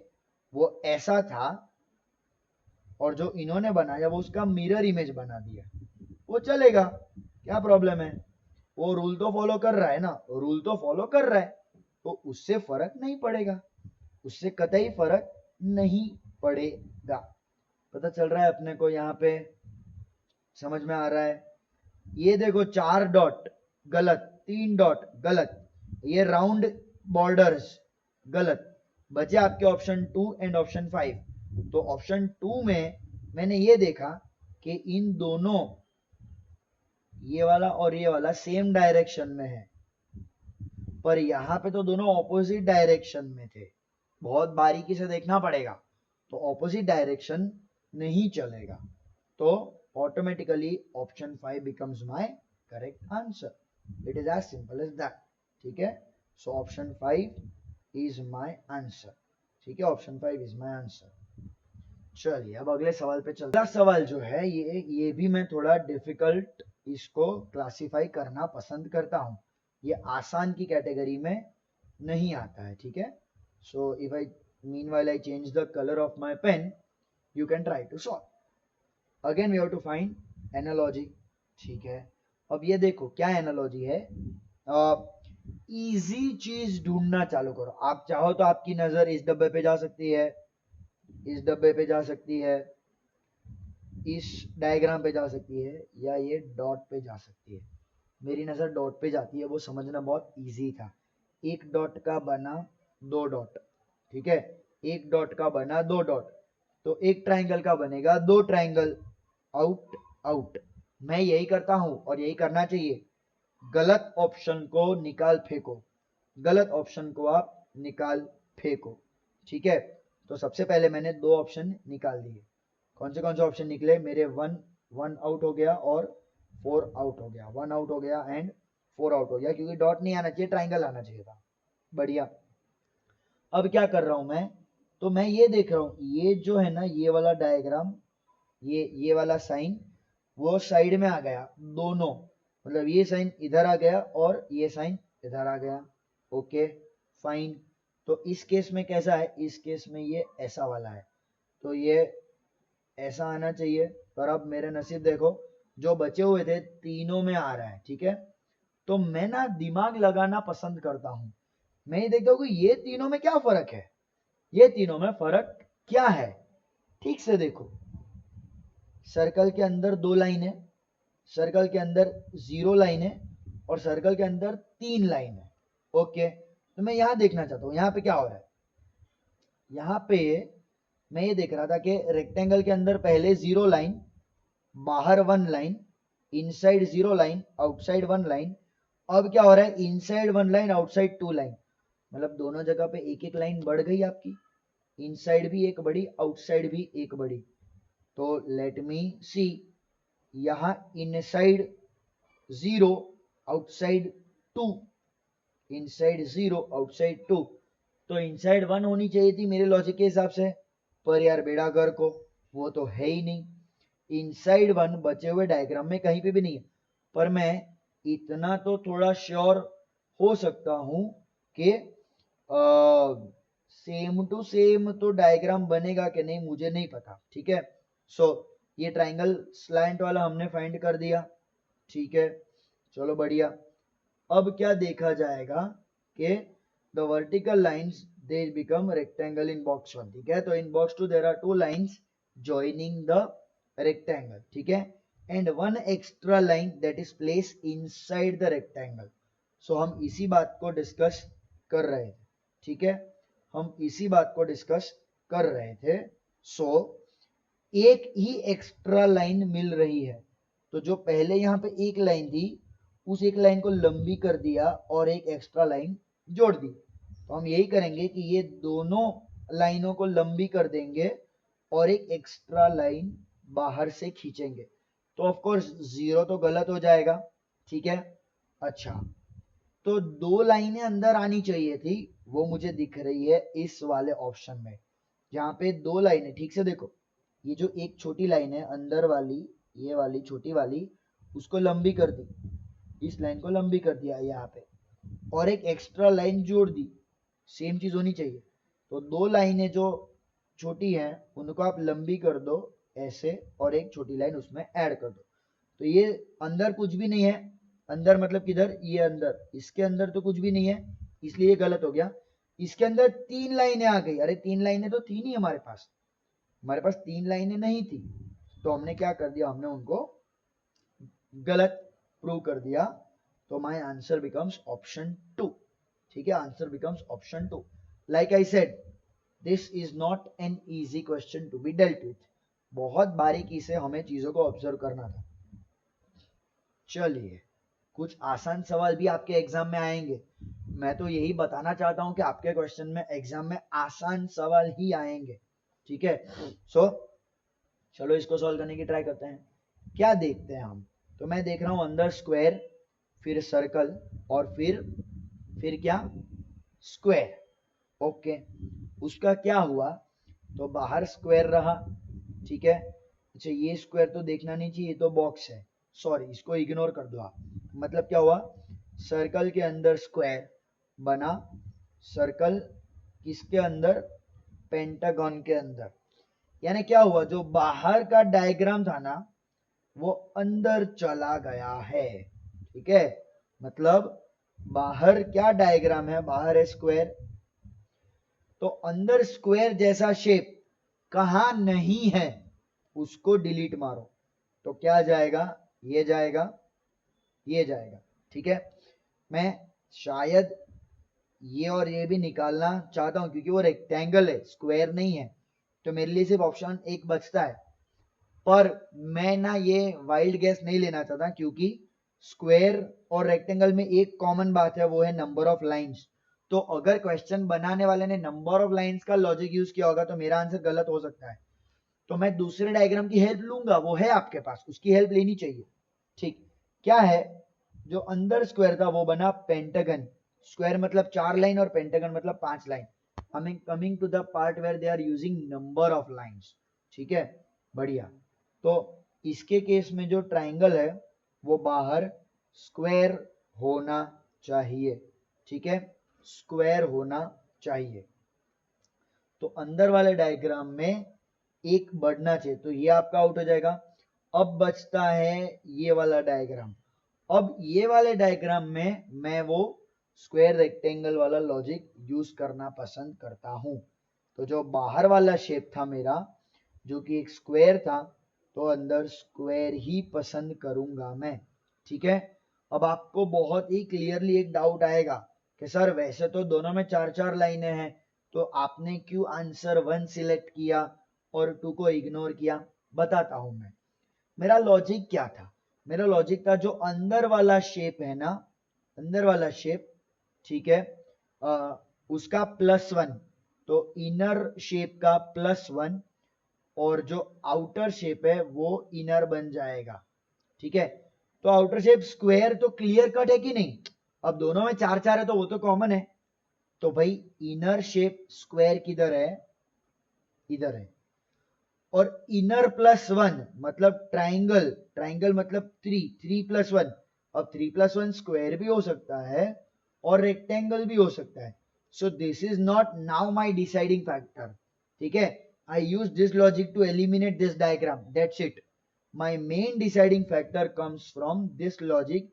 वो ऐसा था, और जो इन्होंने बनाया वो उसका मिरर इमेज बना दिया। वो चलेगा, क्या प्रॉब्लम है, वो रूल तो फॉलो कर रहा है ना, रूल तो फॉलो कर रहा है, तो उससे फर्क नहीं पड़ेगा, उससे कतई फर्क नहीं पड़ेगा। पता चल रहा है अपने को, यहाँ पे समझ में आ रहा है। ये देखो 4 डॉट गलत, 3 डॉट गलत, ये राउंड बॉर्डर्स गलत, बचे आपके ऑप्शन 2 एंड ऑप्शन 5। तो ऑप्शन 2 में मैंने ये देखा कि इन दोनों, ये वाला और ये वाला सेम डायरेक्शन में है, पर यहाँ पे तो दोनों ऑपोजिट डायरेक्शन में थे, बहुत बारीकी से देखना पड़ेगा, तो ऑपोजिट डायरेक्शन नहीं चलेगा, तो automatically option 5 becomes my correct answer. It is as simple as that. ठीक है, so option 5 is my answer. ठीक है, ऑप्शन 5 इज माय आंसर. चलिए अब अगले सवाल पे चलते हैं. अगला सवाल जो है ये भी मैं थोड़ा डिफिकल्ट इसको क्लासिफाई करना पसंद करता हूँ, ये आसान की कैटेगरी में नहीं आता है. ठीक है, so if I meanwhile I change the color of my pen, you can try to solve. Again we have to find analogy. ठीक है, अब ये देखो क्या एनालॉजी है. इजी चीज ढूंढना चालू करो. आप चाहो तो आपकी नजर इस डब्बे पे जा सकती है, इस डब्बे पे जा सकती है, इस डायग्राम पे जा सकती है, या ये डॉट पे जा सकती है. मेरी नजर डॉट पे जाती है, वो समझना बहुत इजी था. एक डॉट का बना दो डॉट. ठीक है, एक डॉट का बना दो डॉट, तो एक ट्राइंगल का बनेगा दो ट्राइंगल. Out out. मैं यही करता हूं और यही करना चाहिए. गलत ऑप्शन को निकाल फेंको, गलत ऑप्शन को आप निकाल फेंको. ठीक है, तो सबसे पहले मैंने दो ऑप्शन निकाल दिए. कौन से ऑप्शन निकले मेरे? वन आउट हो गया और 4 आउट हो गया. 1 आउट हो गया एंड 4 आउट हो गया, क्योंकि डॉट नहीं आना चाहिए, ट्राइंगल आना चाहिए था. बढ़िया. अब क्या कर रहा हूं मैं? तो मैं ये देख रहा हूं, ये जो है ना, ये वाला डायग्राम, ये वाला साइन वो साइड में आ गया दोनों, मतलब ये साइन इधर आ गया और ये साइन इधर आ गया. Okay fine. तो इस केस में कैसा है? इस केस में ये ऐसा वाला है, तो ये ऐसा आना चाहिए. पर अब मेरे नसीब देखो, जो बचे हुए थे तीनों में आ रहा है. ठीक है, तो मैं ना दिमाग लगाना पसंद करता हूं. मैं ये देखता हूं कि ये तीनों में क्या फर्क है, ये तीनों में फर्क क्या है. ठीक से देखो, सर्कल के अंदर दो लाइन है, सर्कल के अंदर 0 लाइन है, और सर्कल के अंदर 3 लाइन है. ओके, तो मैं यहां देखना चाहता हूं यहां पे क्या हो रहा है. यहां पे मैं ये देख रहा था कि रेक्टेंगल के अंदर पहले 0 लाइन, बाहर 1 line, inside 0 line, outside 1 line. अब क्या हो रहा है? इनसाइड 1 लाइन, आउटसाइड 2 लाइन, मतलब दोनों जगह पे एक एक लाइन बढ़ गई आपकी. इनसाइड भी एक बड़ी, आउटसाइड भी एक बड़ी. तो लेट मी सी, यहां इनसाइड 0, आउटसाइड 2, इनसाइड 0, आउटसाइड 2, तो इनसाइड 1 होनी चाहिए थी मेरे लॉजिक के हिसाब से. पर यार बेड़ा गर्क को, वो तो है ही नहीं. इनसाइड 1 बचे हुए डायग्राम में कहीं पे भी नहीं है. पर मैं इतना तो थोड़ा श्योर हो सकता हूं कि सेम टू सेम तो डायग्राम बनेगा कि नहीं मुझे नहीं पता. ठीक है, सो ये ट्राइंगल स्लैंट वाला हमने फाइंड कर दिया. ठीक है, चलो बढ़िया. अब क्या देखा जाएगा कि the vertical lines they become rectangle in box 1. ठीक है, तो in box 2 there are 2 lines joining the rectangle. ठीक है, and one extra line that is placed inside the rectangle. so हम इसी बात को डिस्कस कर रहे थे. ठीक है, हम इसी बात को डिस्कस कर रहे थे. सो एक ही एक्स्ट्रा लाइन मिल रही है, तो जो पहले यहाँ पे एक लाइन थी, उस एक लाइन को लंबी कर दिया और एक एक्स्ट्रा लाइन जोड़ दी. तो हम यही करेंगे कि ये दोनों लाइनों को लंबी कर देंगे और एक एक्स्ट्रा लाइन बाहर से खींचेंगे. तो ऑफ कोर्स 0 तो गलत हो जाएगा. ठीक है, अच्छा, तो 2 लाइनें अंदर आनी चाहिए थी, वो मुझे दिख रही है इस वाले ऑप्शन में, जहां पे 2 लाइनें. ठीक से देखो, ये जो एक छोटी लाइन है अंदर वाली, ये वाली छोटी वाली, उसको लंबी कर दी, इस लाइन को लंबी कर दिया यहाँ पे, और एक एक्स्ट्रा लाइन जोड़ दी. सेम चीज होनी चाहिए. तो 2 लाइनें जो छोटी हैं उनको आप लंबी कर दो ऐसे, और एक छोटी लाइन उसमें ऐड कर दो. तो ये अंदर कुछ भी नहीं है, अंदर मतलब किधर? ये अंदर, इसके अंदर तो कुछ भी नहीं है, इसलिए ये गलत हो गया. इसके अंदर 3 लाइनें आ गई. अरे 3 लाइनें तो थी नहीं हमारे पास, 3 लाइनें नहीं थी. तो हमने क्या कर दिया? हमने उनको गलत प्रूव कर दिया. तो माय आंसर बिकम्स ऑप्शन 2. ठीक है, answer becomes option 2. Like I said, this is not an easy question to be dealt with. बहुत बारीकी से हमें चीजों को ऑब्जर्व करना था. चलिए, कुछ आसान सवाल भी आपके एग्जाम में आएंगे. मैं तो यही बताना चाहता हूं कि आपके क्वेश्चन में एग्जाम में आसान सवाल ही आएंगे, ठीक है। सो चलो इसको सॉल्व करने की ट्राई करते हैं। क्या देखते हैं हम, तो मैं देख रहा हूं अंदर स्क्वायर, फिर सर्कल, और फिर क्या, स्क्वायर। ओके, उसका क्या हुआ, तो बाहर स्क्वायर रहा, ठीक है। अच्छा, ये स्क्वायर तो देखना नहीं चाहिए, ये तो बॉक्स है, सॉरी इसको इग्नोर कर दो आप। मतलब क्या हुआ, सर्कल के अंदर स्क्वायर बना, सर्कल किसके अंदर, पेंटागन के अंदर। यानी क्या हुआ, जो बाहर का डायग्राम था ना वो अंदर चला गया है, ठीक है। मतलब बाहर क्या डायग्राम है, बाहर है स्क्वायर, तो अंदर स्क्वायर जैसा शेप कहां नहीं है उसको डिलीट मारो, तो क्या जाएगा, ये जाएगा, ये जाएगा, ठीक है। मैं शायद ये और ये भी निकालना चाहता हूं क्योंकि वो रेक्टेंगल है, स्क्वायर नहीं है, तो मेरे लिए सिर्फ ऑप्शन एक बचता है। पर मैं ना ये वाइल्ड गैस नहीं लेना चाहता क्योंकि स्क्वायर और रेक्टेंगल में एक कॉमन बात है, वो है नंबर ऑफ लाइंस। तो अगर क्वेश्चन बनाने वाले ने नंबर ऑफ लाइंस का लॉजिक यूज किया होगा तो मेरा आंसर गलत हो सकता है। तो मैं दूसरे डायग्राम की हेल्प लूंगा, वो है आपके पास, उसकी हेल्प लेनी चाहिए, ठीक। क्या है, जो अंदर स्क्वायर था वो बना पेंटागन। स्क्वायर मतलब 4 लाइन और पेंटागन मतलब 5 line. Coming to the part where they are using number of lines, ठीक है, बढ़िया। तो इसके केस में जो ट्राइंगल है वो बाहर स्क्वायर होना चाहिए, ठीक है, स्क्वायर होना चाहिए। तो अंदर वाले डायग्राम में एक बढ़ना चाहिए, तो ये आपका आउट हो जाएगा। अब बचता है ये वाला डायग्राम। अब ये वाले डायग्राम में मैं वो स्क्वायर रेक्टेंगल वाला लॉजिक यूज करना पसंद करता हूं। तो जो बाहर वाला शेप था मेरा, जो कि एक स्क्वायर था, तो अंदर स्क्वायर ही पसंद करूंगा मैं, ठीक है। अब आपको बहुत ही क्लियरली एक डाउट आएगा कि सर वैसे तो दोनों में 4-4 लाइनें हैं, तो आपने क्यों आंसर 1 सिलेक्ट किया और 2 को इग्नोर किया। बताता हूं मैं, मेरा लॉजिक क्या था। मेरा लॉजिक था जो अंदर वाला शेप है ना, अंदर वाला शेप, ठीक है, उसका +1, तो इनर शेप का +1, और जो आउटर शेप है वो इनर बन जाएगा, ठीक है। तो आउटर शेप स्क्वायर तो क्लियर कट है कि नहीं, अब दोनों में 4-4 है तो वो तो कॉमन है। तो भाई इनर शेप स्क्वायर किधर है, इधर है। और इनर +1 मतलब ट्राइंगल, ट्राइंगल मतलब 3 3 + 1। अब 3 + 1 स्क्वायर भी हो सकता है और रेक्टेंगल भी हो सकता है। So this is not now my deciding factor, ठीक है। I use this logic to eliminate this diagram, that's it. My main deciding factor comes from this logic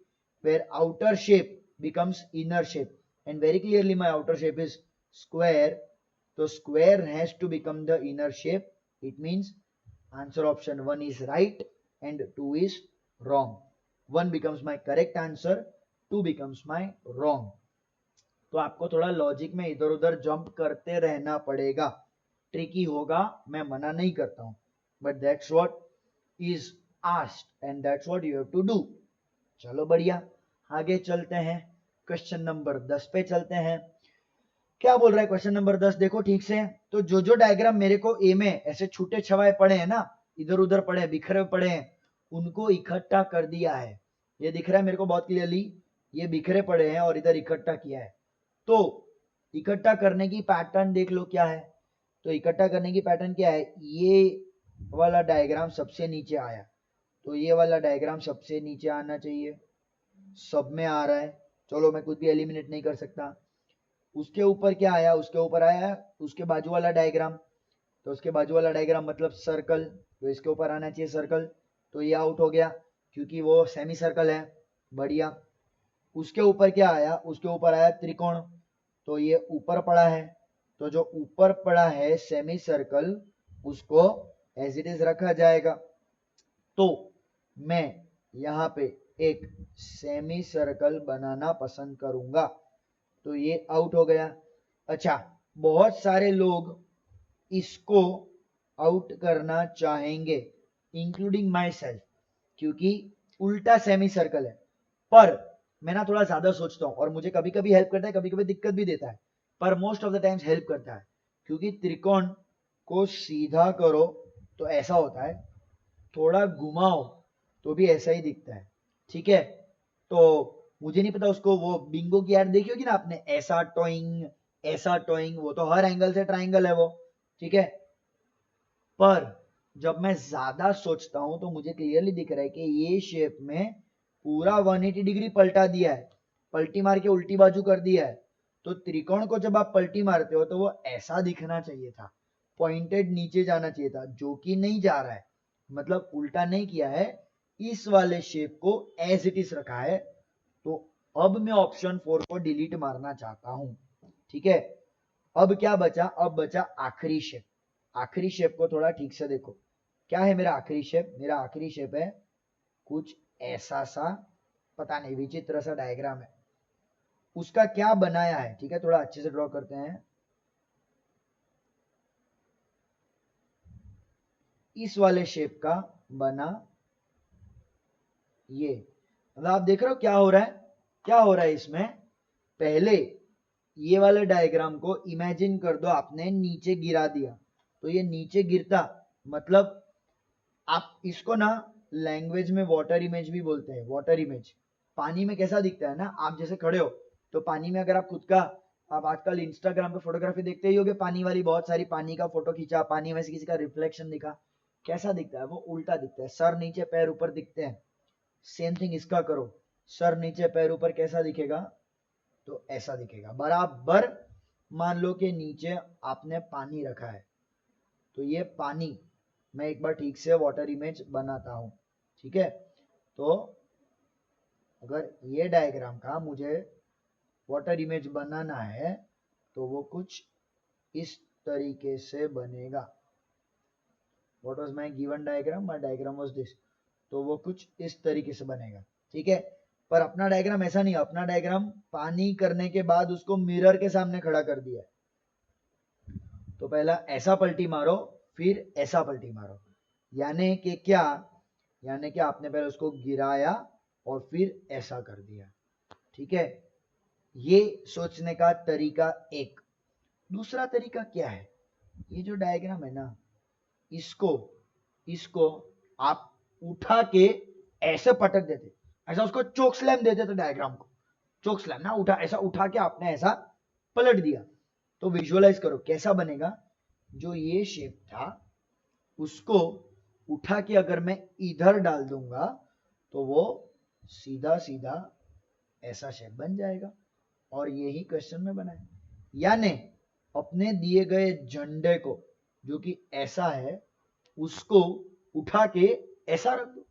where outer shape becomes inner shape, and very clearly my outer shape is square, so square has to become the inner shape. It means answer option 1 is right and 2 is wrong. 1 becomes my correct answer, 2 becomes my wrong. तो आपको थोड़ा लॉजिक में इधर उधर जंप करते रहना पड़ेगा, ट्रिकी होगा, मैं मना नहीं करता हूं, but that's what is asked and that's what you have to do. चलो बढ़िया, आगे चलते हैं, क्वेश्चन नंबर 10 पे चलते हैं। क्या बोल रहा है क्वेश्चन नंबर 10, देखो ठीक से। तो जो जो डायग्राम मेरे को ए में ऐसे छूटे छवाए पड़े हैं ना, इधर उधर पड़े, बिखरे पड़े हैं, उनको इकट्ठा कर दिया है। ये दिख रहा है मेरे को बहुत क्लियरली, ये बिखरे पड़े हैं और इधर इकट्ठा किया है। तो इकट्ठा करने की पैटर्न देख लो क्या है। तो इकट्ठा करने की पैटर्न क्या है, ये वाला डायग्राम सबसे नीचे आया, तो ये वाला डायग्राम सबसे नीचे आना चाहिए, सब में आ रहा है, चलो मैं कुछ भी एलिमिनेट नहीं कर सकता। उसके ऊपर क्या आया, उसके ऊपर आया उसके बाजू वाला डायग्राम, तो उसके बाजू वाला डायग्राम मतलब सर्कल, तो इसके ऊपर आना चाहिए सर्कल, तो ये आउट हो गया क्योंकि वो सेमी सर्कल है, बढ़िया। उसके ऊपर क्या आया, उसके ऊपर आया त्रिकोण, तो ये ऊपर पड़ा है, तो जो ऊपर पड़ा है सेमी सर्कल उसको एज इट इज रखा जाएगा। तो मैं यहाँ पे एक सेमी सर्कल बनाना पसंद करूंगा, तो ये आउट हो गया। अच्छा, बहुत सारे लोग इसको आउट करना चाहेंगे इंक्लूडिंग माई सेल्फ, क्योंकि उल्टा सेमी सर्कल है। पर मैं ना थोड़ा ज्यादा सोचता हूँ और मुझे कभी कभी हेल्प करता है, कभी कभी दिक्कत भी देता है, पर most of the times help करता है, क्योंकि त्रिकोण को सीधा करो तो ऐसा होता है, थोड़ा घुमाओ तो भी ऐसा ही दिखता है। ठीक है, तो मुझे नहीं पता, उसको वो बिंगो की ऐड देखी होगी ना आपने, ऐसा टोइंग, वो तो हर एंगल से ट्राइंगल है वो। ठीक है, पर जब मैं ज्यादा सोचता हूं तो मुझे क्लियरली दिख रहा है कि ये शेप में पूरा 180 डिग्री पलटा दिया है, पलटी मार के उल्टी बाजू कर दिया है। तो त्रिकोण को जब आप पलटी मारते हो तो वो ऐसा दिखना चाहिए था, पॉइंटेड नीचे जाना चाहिए था, जो कि नहीं जा रहा है, मतलब उल्टा नहीं किया है, इस वाले शेप को एज इट इज रखा है। तो अब मैं ऑप्शन 4 को डिलीट मारना चाहता हूं। ठीक है, अब क्या बचा, अब बचा आखिरी शेप। आखिरी शेप को थोड़ा ठीक से देखो, क्या है मेरा आखिरी शेप, मेरा आखिरी शेप है कुछ ऐसा सा, पता नहीं विचित्र सा डायग्राम है, उसका क्या बनाया है। ठीक है, थोड़ा अच्छे से ड्रॉ करते हैं। इस वाले शेप का बना ये, मतलब आप देख रहे हो क्या हो रहा है, क्या हो रहा है इसमें। पहले ये वाले डायग्राम को इमेजिन कर दो आपने नीचे गिरा दिया, तो ये नीचे गिरता, मतलब आप इसको ना लैंग्वेज में वाटर इमेज भी बोलते हैं। वाटर इमेज पानी में कैसा दिखता है ना, आप जैसे खड़े हो तो पानी में अगर आप खुद का, आप आजकल इंस्टाग्राम पे फोटोग्राफी देखते ही होगे, पानी वाली बहुत सारी पानी का फोटो खींचा, पानी में से किसी का रिफ्लेक्शन दिखा, कैसा दिखता है, वो उल्टा दिखता है, सर नीचे पैर ऊपर दिखते हैं। सेम थिंग इसका करो, सर नीचे पैर ऊपर कैसा दिखेगा, तो ऐसा दिखेगा बराबर। मान लो कि नीचे आपने पानी रखा है, तो ये पानी, मैं एक बार ठीक से वाटर इमेज बनाता हूं। ठीक है, तो अगर ये डायग्राम का मुझे वाटर इमेज बनाना है तो वो कुछ इस तरीके से बनेगा। What was my given diagram, my diagram was this, तो वो कुछ इस तरीके से बनेगा। ठीक है, पर अपना डायग्राम ऐसा नहीं है, अपना डायग्राम पानी करने के बाद उसको मिरर के सामने खड़ा कर दिया है। तो पहला ऐसा पलटी मारो, फिर ऐसा पलटी मारो, यानी कि क्या, यानी कि आपने पहले उसको गिराया और फिर ऐसा कर दिया। ठीक है, ये सोचने का तरीका एक। दूसरा तरीका क्या है, ये जो डायग्राम है ना, इसको इसको आप उठा के ऐसे पटक देते, ऐसा उसको चोक स्लैम देते थे डायग्राम को, चोक स्लैम ना, उठा, ऐसा उठा के आपने ऐसा पलट दिया। तो विजुअलाइज करो कैसा बनेगा, जो ये शेप था उसको उठा के अगर मैं इधर डाल दूंगा तो वो सीधा सीधा ऐसा शेप बन जाएगा, और यही क्वेश्चन में बना है। यानी अपने दिए गए झंडे को, जो कि ऐसा है, उसको उठा के ऐसा रख दो।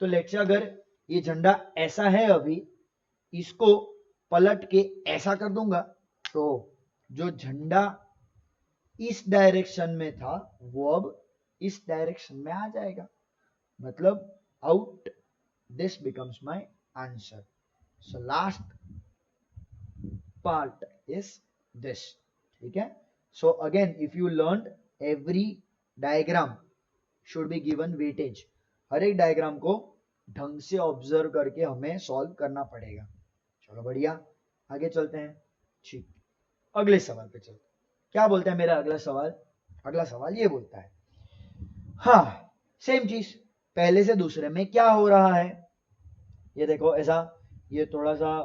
तो लेट्स से अगर ये झंडा ऐसा है अभी, इसको पलट के ऐसा कर दूंगा, तो जो झंडा इस डायरेक्शन में था वो अब इस डायरेक्शन में आ जाएगा, मतलब out, this becomes my answer. So last part is this. ठीक है, so again if you learned, every diagram should be given weightage, हर एक डायग्राम को ढंग से ऑब्जर्व करके हमें सॉल्व करना पड़ेगा। चलो बढ़िया, आगे चलते हैं। ठीक, अगले सवाल पे चलते, क्या बोलता है मेरा अगला सवाल, अगला सवाल ये बोलता है, हाँ सेम चीज, पहले से दूसरे में क्या हो रहा है। ये देखो ऐसा, ये थोड़ा सा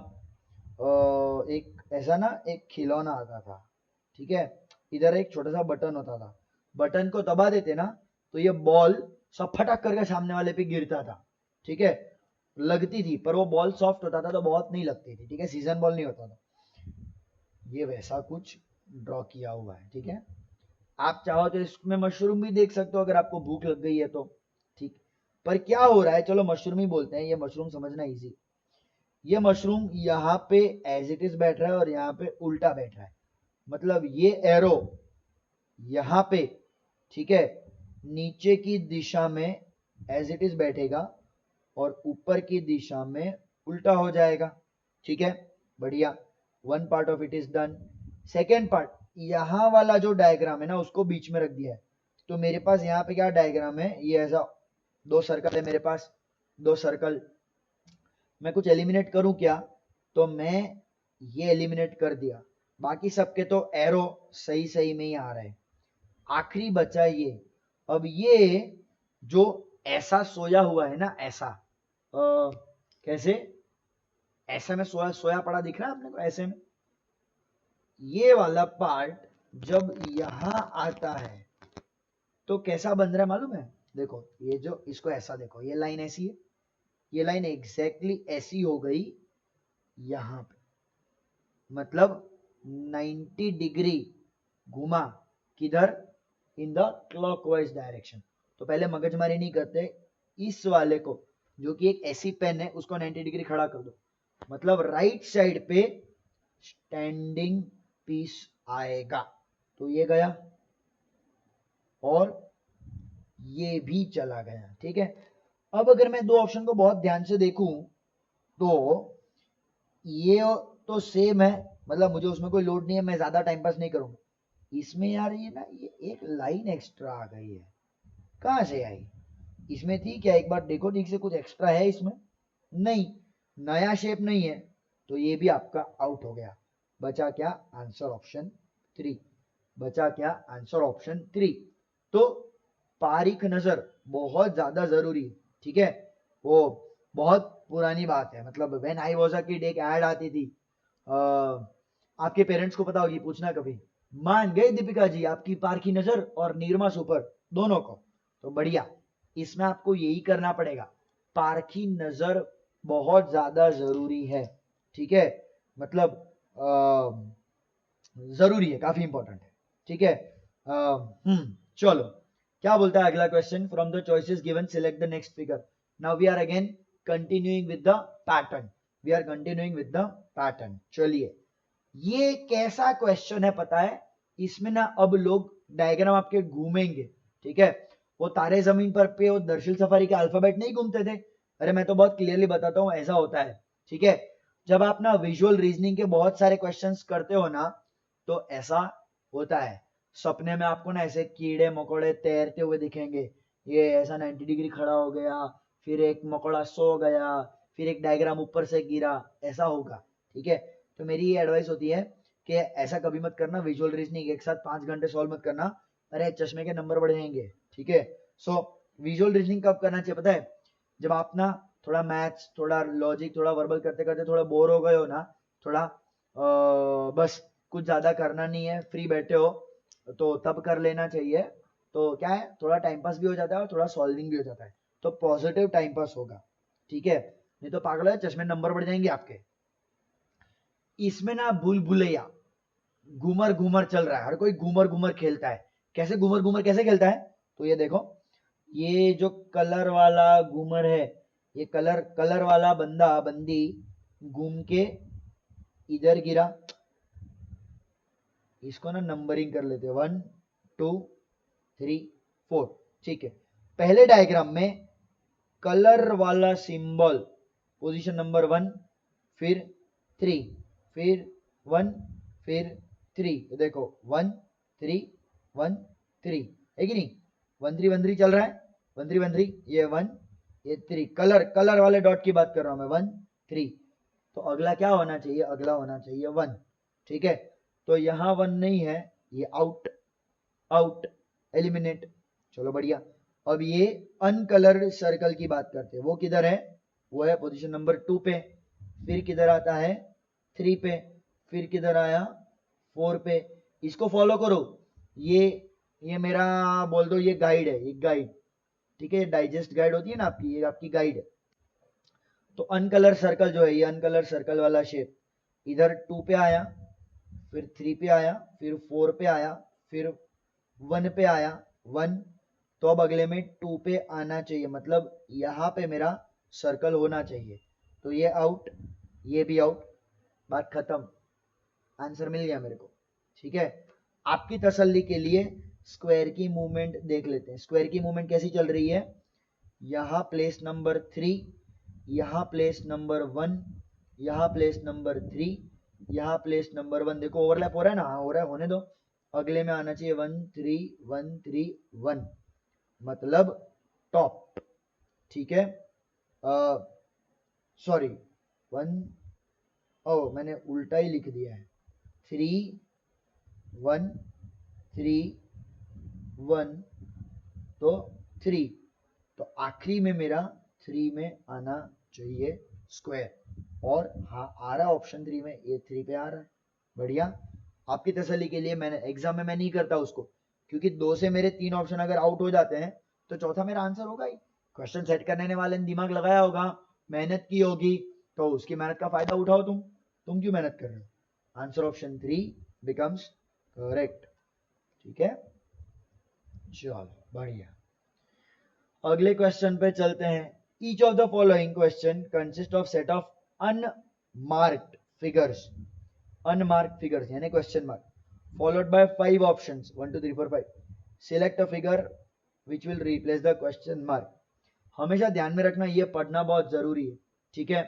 एक ऐसा ना, एक खिलौना आता था। ठीक है, इधर एक छोटा सा बटन होता था, बटन को दबा देते ना तो ये बॉल सब फटक करके सामने वाले पे गिरता था। ठीक है, लगती थी, पर वो बॉल सॉफ्ट होता था तो बहुत नहीं लगती थी। ठीक है, सीजन बॉल नहीं होता था। ये वैसा कुछ ड्रॉ किया हुआ है। ठीक है, आप चाहो तो इसमें मशरूम भी देख सकते हो अगर आपको भूख लग गई है तो। ठीक, पर क्या हो रहा है, चलो मशरूम ही बोलते हैं, ये मशरूम समझना इजी। ये मशरूम यहाँ पे एज इट इज बैठ रहा है और यहाँ पे उल्टा बैठ रहा है, मतलब ये एरो यहाँ पे, ठीक है, नीचे की दिशा में एज इट इज बैठेगा और ऊपर की दिशा में उल्टा हो जाएगा। ठीक है, बढ़िया, one part of it is done. Second part, यहाँ वाला जो डायग्राम है ना उसको बीच में रख दिया है, तो मेरे पास यहाँ पे क्या डायग्राम है, ये ऐसा दो सर्कल है मेरे पास, दो सर्कल, मैं कुछ एलिमिनेट करूं क्या, तो मैं ये एलिमिनेट कर दिया, बाकी सबके तो एरो सही सही में ही आ रहे हैं। आखिरी बचा ये। अब ये जो ऐसा सोया हुआ है ना, ऐसा कैसे, ऐसे में सोया सोया पड़ा दिख रहा है आपने को, ऐसे में ये वाला पार्ट जब यहां आता है तो कैसा बन रहा है मालूम है? देखो ये जो, इसको ऐसा देखो, ये लाइन ऐसी है, ये लाइन एग्जैक्टली ऐसी हो गई यहां पे, मतलब 90 डिग्री घुमा, किधर, इन द क्लॉकवाइज डायरेक्शन। तो पहले मगजमारी नहीं करते, इस वाले को जो कि एक ऐसी पेन है उसको 90 डिग्री खड़ा कर दो, मतलब राइट साइड पे स्टैंडिंग पीस आएगा। तो ये गया और ये भी चला गया, ठीक है। अब अगर मैं दो ऑप्शन को बहुत ध्यान से देखूं तो ये तो सेम है, मतलब मुझे उसमें कोई लोड नहीं है, मैं ज्यादा टाइम पास नहीं करूंगा। इसमें यार ये ना, ये एक लाइन एक्स्ट्रा आ गई है, कहां से आई? इसमें थी क्या, एक बार देखो ठीक से, कुछ एक्स्ट्रा है इसमें? नहीं, नया शेप नहीं है, तो ये भी आपका आउट हो गया। बचा क्या? Answer option 3। बचा क्या? Answer option 3। तो पारीख नजर बहुत ज्यादा जरूरी है, ठीक है। वो बहुत पुरानी बात है, मतलब when I was a kid एक ऐड आती थी, आपके पेरेंट्स को पता होगी, पूछना कभी, मान गए दीपिका जी आपकी पारखी नजर और नीरमा सुपर दोनों को। तो बढ़िया, इसमें आपको यही करना पड़ेगा, पारखी नजर बहुत ज्यादा जरूरी है, ठीक है, मतलब जरूरी है, काफी इंपॉर्टेंट है, ठीक है। चलो, क्या बोलता है अगला question? From the choices given select the next figure. Now we are again continuing with the pattern, we are continuing with the pattern. चलिए, ये कैसा क्वेश्चन है पता है? इसमें ना अब लोग डायग्राम आपके घूमेंगे, ठीक है। वो तारे जमीन पर पे वो दर्शिल सफारी के अल्फाबेट नहीं घूमते थे, अरे मैं तो बहुत क्लियरली बताता हूँ, ऐसा होता है, ठीक है। जब आप ना विजुअल रीजनिंग के बहुत सारे क्वेश्चंस करते हो ना, तो ऐसा होता है, सपने में आपको ना ऐसे कीड़े मकोड़े तैरते हुए दिखेंगे, ये ऐसा 90 डिग्री खड़ा हो गया, फिर एक मकोड़ा सो गया, फिर एक डायग्राम ऊपर से गिरा, ऐसा होगा, ठीक है। तो मेरी ये एडवाइस होती है कि ऐसा कभी मत करना, विजुअल रीजनिंग एक साथ 5 घंटे सॉल्व मत करना, अरे चश्मे के नंबर बढ़ जाएंगे, ठीक है। सो विजुअल रीजनिंग कब करना चाहिए पता है? जब आप ना थोड़ा मैथ्स, थोड़ा लॉजिक, थोड़ा वर्बल करते करते थोड़ा बोर हो गए हो ना, थोड़ा बस कुछ ज्यादा करना नहीं है, फ्री बैठे हो, तो तब कर लेना चाहिए। तो क्या है, थोड़ा टाइम पास भी हो जाता है और थोड़ा सॉल्विंग भी हो जाता है, तो पॉजिटिव टाइम पास होगा, ठीक है। नहीं तो पागल है, चश्मे नंबर बढ़ जाएंगे आपके। इसमें ना भूल भुलैया, घूमर घूमर चल रहा है, हर कोई घूमर घूमर खेलता है। कैसे घूमर घूमर कैसे खेलता है? तो ये देखो, ये जो कलर वाला घूमर है, ये कलर कलर वाला बंदा बंदी घूम के इधर गिरा, इसको ना नंबरिंग कर लेते हैं, 1 2 3 4, ठीक है। पहले डायग्राम में कलर वाला सिंबल पोजीशन नंबर 1, फिर 3, फिर 1, फिर 3, देखो 1 3 1 3, है कि नहीं? 1 3 1 3 चल रहा है, 1 3 1 3, ये 1 ये 3, कलर कलर वाले डॉट की बात कर रहा हूं मैं, 1 3। तो अगला क्या होना चाहिए? अगला होना चाहिए 1, ठीक है। तो यहां 1 नहीं है, ये आउट, आउट, एलिमिनेट। चलो बढ़िया। अब ये अनकलर्ड सर्कल की बात करते हैं, वो किधर है? वो है पोजीशन नंबर 2 पे, फिर किधर आता है? 3 पे, फिर किधर आया? 4 पे। इसको फॉलो करो, ये मेरा बोल दो, ये गाइड है, ये गाइड, ठीक है, डाइजेस्ट गाइड होती है ना आपकी, ये आपकी गाइड है। तो अनकलर सर्कल जो है, ये अनकलर सर्कल वाला शेप इधर 2 पे आया, फिर 3 पे आया, फिर 4 पे आया, फिर 1 पे आया, 1। तो अब अगले में 2 पे आना चाहिए, मतलब यहां पे मेरा सर्कल होना चाहिए। तो ये आउट, ये भी आउट, बात खत्म, आंसर मिल गया मेरे को, ठीक है। आपकी तसल्ली के लिए स्क्वायर की मूवमेंट देख लेते हैं। स्क्वायर की मूवमेंट कैसी चल रही है? यहां प्लेस नंबर 3, यहां प्लेस नंबर 1, यहां प्लेस नंबर 3, यहां प्लेस नंबर 1। देखो ओवरलैप हो रहा है ना? हाँ हो रहा है, होने दो। अगले में आना चाहिए 1 3 1 3 1, मतलब टॉप, ठीक है। सॉरी, 1, ओ मैंने उल्टा ही लिख दिया है, 3 1 3 1, तो 3, तो आखिरी में मेरा 3 में आना चाहिए स्क्वायर, और हाँ आ रहा ऑप्शन 3 में, ये 3 पे आ रहा है। बढ़िया, आपकी तसल्ली के लिए मैंने एग्जाम में मैं नहीं करता उसको, क्योंकि 2 से मेरे 3 ऑप्शन अगर आउट हो जाते हैं तो चौथा मेरा आंसर होगा ही। क्वेश्चन सेट करने वाले ने दिमाग लगाया होगा, मेहनत की होगी, तो उसकी मेहनत का फायदा उठाओ तुम क्यों मेहनत कर रहे हो? Answer option 3 becomes correct. ठीक है, चलो बढ़िया, अगले क्वेश्चन पे चलते हैं। Each of the following question consist of set of unmarked figures, unmarked figures यानी question mark, followed by 5 options 1 2 3 4 5, select a figure which will replace the question mark। हमेशा ध्यान में रखना, ये पढ़ना बहुत जरूरी है। ठीक है,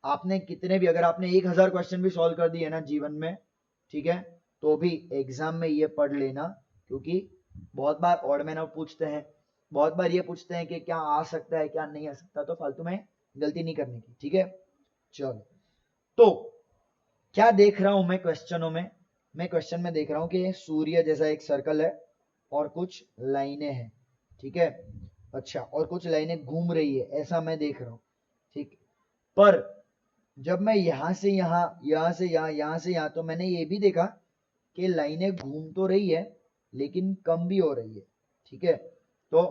आपने कितने भी, अगर आपने 1000 क्वेश्चन भी सॉल्व कर दिए ना जीवन में, ठीक है, तो भी एग्जाम में ये पढ़ लेना, क्योंकि बहुत बार ऑड मैन आउट पूछते हैं, बहुत बार ये पूछते हैं कि क्या आ सकता है क्या नहीं आ सकता, तो फालतू में गलती नहीं करने की। ठीक है, चलो, तो क्या देख रहा हूं मैं क्वेश्चनों में, मैं क्वेश्चन में देख रहा हूं कि सूर्य जैसा एक सर्कल है और कुछ लाइनें हैं। ठीक है, अच्छा, और कुछ लाइनें घूम रही है, ऐसा मैं देख रहा हूं। ठीक, पर जब मैं यहां से यहां, यहां से यहां, यहां से यहां, तो मैंने ये भी देखा कि लाइनें घूम तो रही है लेकिन कम भी हो रही है। ठीक है, तो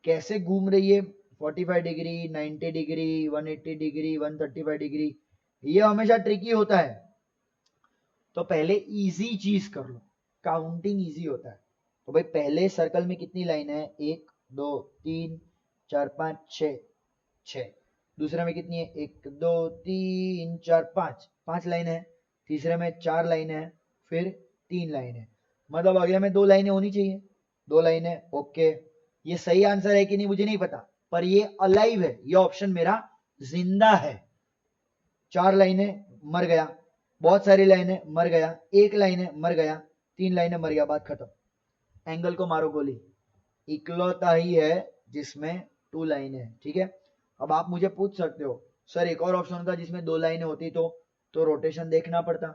कैसे घूम रही है, 45 डिग्री, 90 डिग्री, 180 डिग्री, 135 डिग्री, ये हमेशा ट्रिकी होता है। तो पहले इजी चीज कर लो, काउंटिंग इजी होता है। तो भाई पहले सर्कल में कितनी लाइन है, 1 2 3 4 5 6 6, दूसरे में कितनी है, 1 2 3 4 5 5 लाइन है, तीसरे में 4 लाइन है, फिर 3 लाइन है, मतलब अगले में 2 लाइनें होनी चाहिए, 2 लाइनें। ओके, ये सही आंसर है कि नहीं मुझे नहीं पता, पर ये अलाइव है, ये ऑप्शन मेरा जिंदा है। 4 लाइनें मर गया, बहुत सारी लाइनें मर गया, 1 लाइनें मर गया, 3 लाइनें मर गया, बात खत्म। एंगल को मारो गोली, इकलौता ही है जिसमें 2 लाइनें हैं। ठीक है, अब आप मुझे पूछ सकते हो सर एक और ऑप्शन होता जिसमें 2 लाइनें होती, तो रोटेशन देखना पड़ता,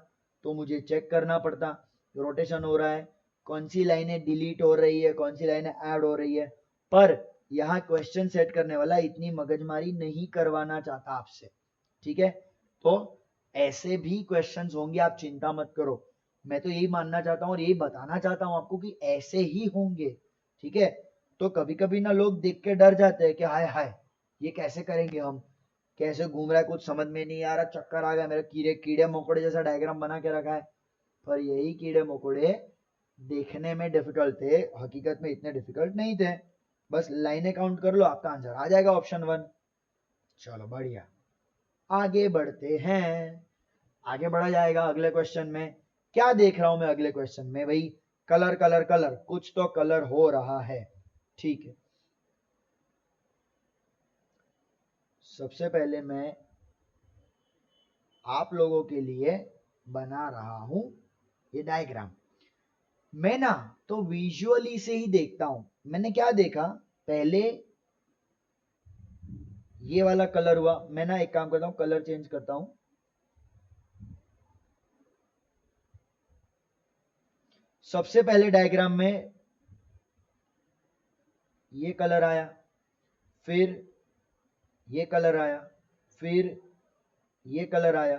तो मुझे चेक करना पड़ता रोटेशन हो रहा है, कौन सी लाइनें डिलीट हो रही है, कौन सी लाइनें ऐड हो रही है। पर यहाँ क्वेश्चन सेट करने वाला इतनी मगजमारी नहीं करवाना चाहता आपसे। ठीक है, तो ऐसे भी क्वेश्चंस होंगे, आप चिंता मत करो, मैं तो यही मानना चाहता हूँ और यही बताना चाहता हूँ आपको कि ऐसे ही होंगे। ठीक है, तो कभी कभी ना लोग देख के डर जाते हैं कि हाय हाय ये कैसे करेंगे, हम कैसे घूम रहा है, कुछ समझ में नहीं आ रहा, चक्कर आ गया मेरे, कीड़े कीड़े मकोड़े जैसा डायग्राम बना के रखा है। पर यही कीड़े मकोड़े देखने में डिफिकल्ट थे, हकीकत में इतने डिफिकल्ट नहीं थे। बस लाइनें काउंट कर लो, आपका आंसर आ जाएगा ऑप्शन 1। चलो बढ़िया, आगे बढ़ते हैं, आगे बढ़ा जाएगा अगले क्वेश्चन में। क्या देख रहा हूं मैं अगले क्वेश्चन में, भाई कलर कलर कलर, कुछ तो कलर हो रहा है। ठीक है, सबसे पहले मैं आप लोगों के लिए बना रहा हूं ये डायग्राम। मैं ना तो विजुअली से ही देखता हूं, मैंने क्या देखा, पहले ये वाला कलर हुआ, मैं ना एक काम करता हूं, कलर चेंज करता हूं। सबसे पहले डायग्राम में ये कलर आया, फिर ये कलर आया, फिर ये कलर आया,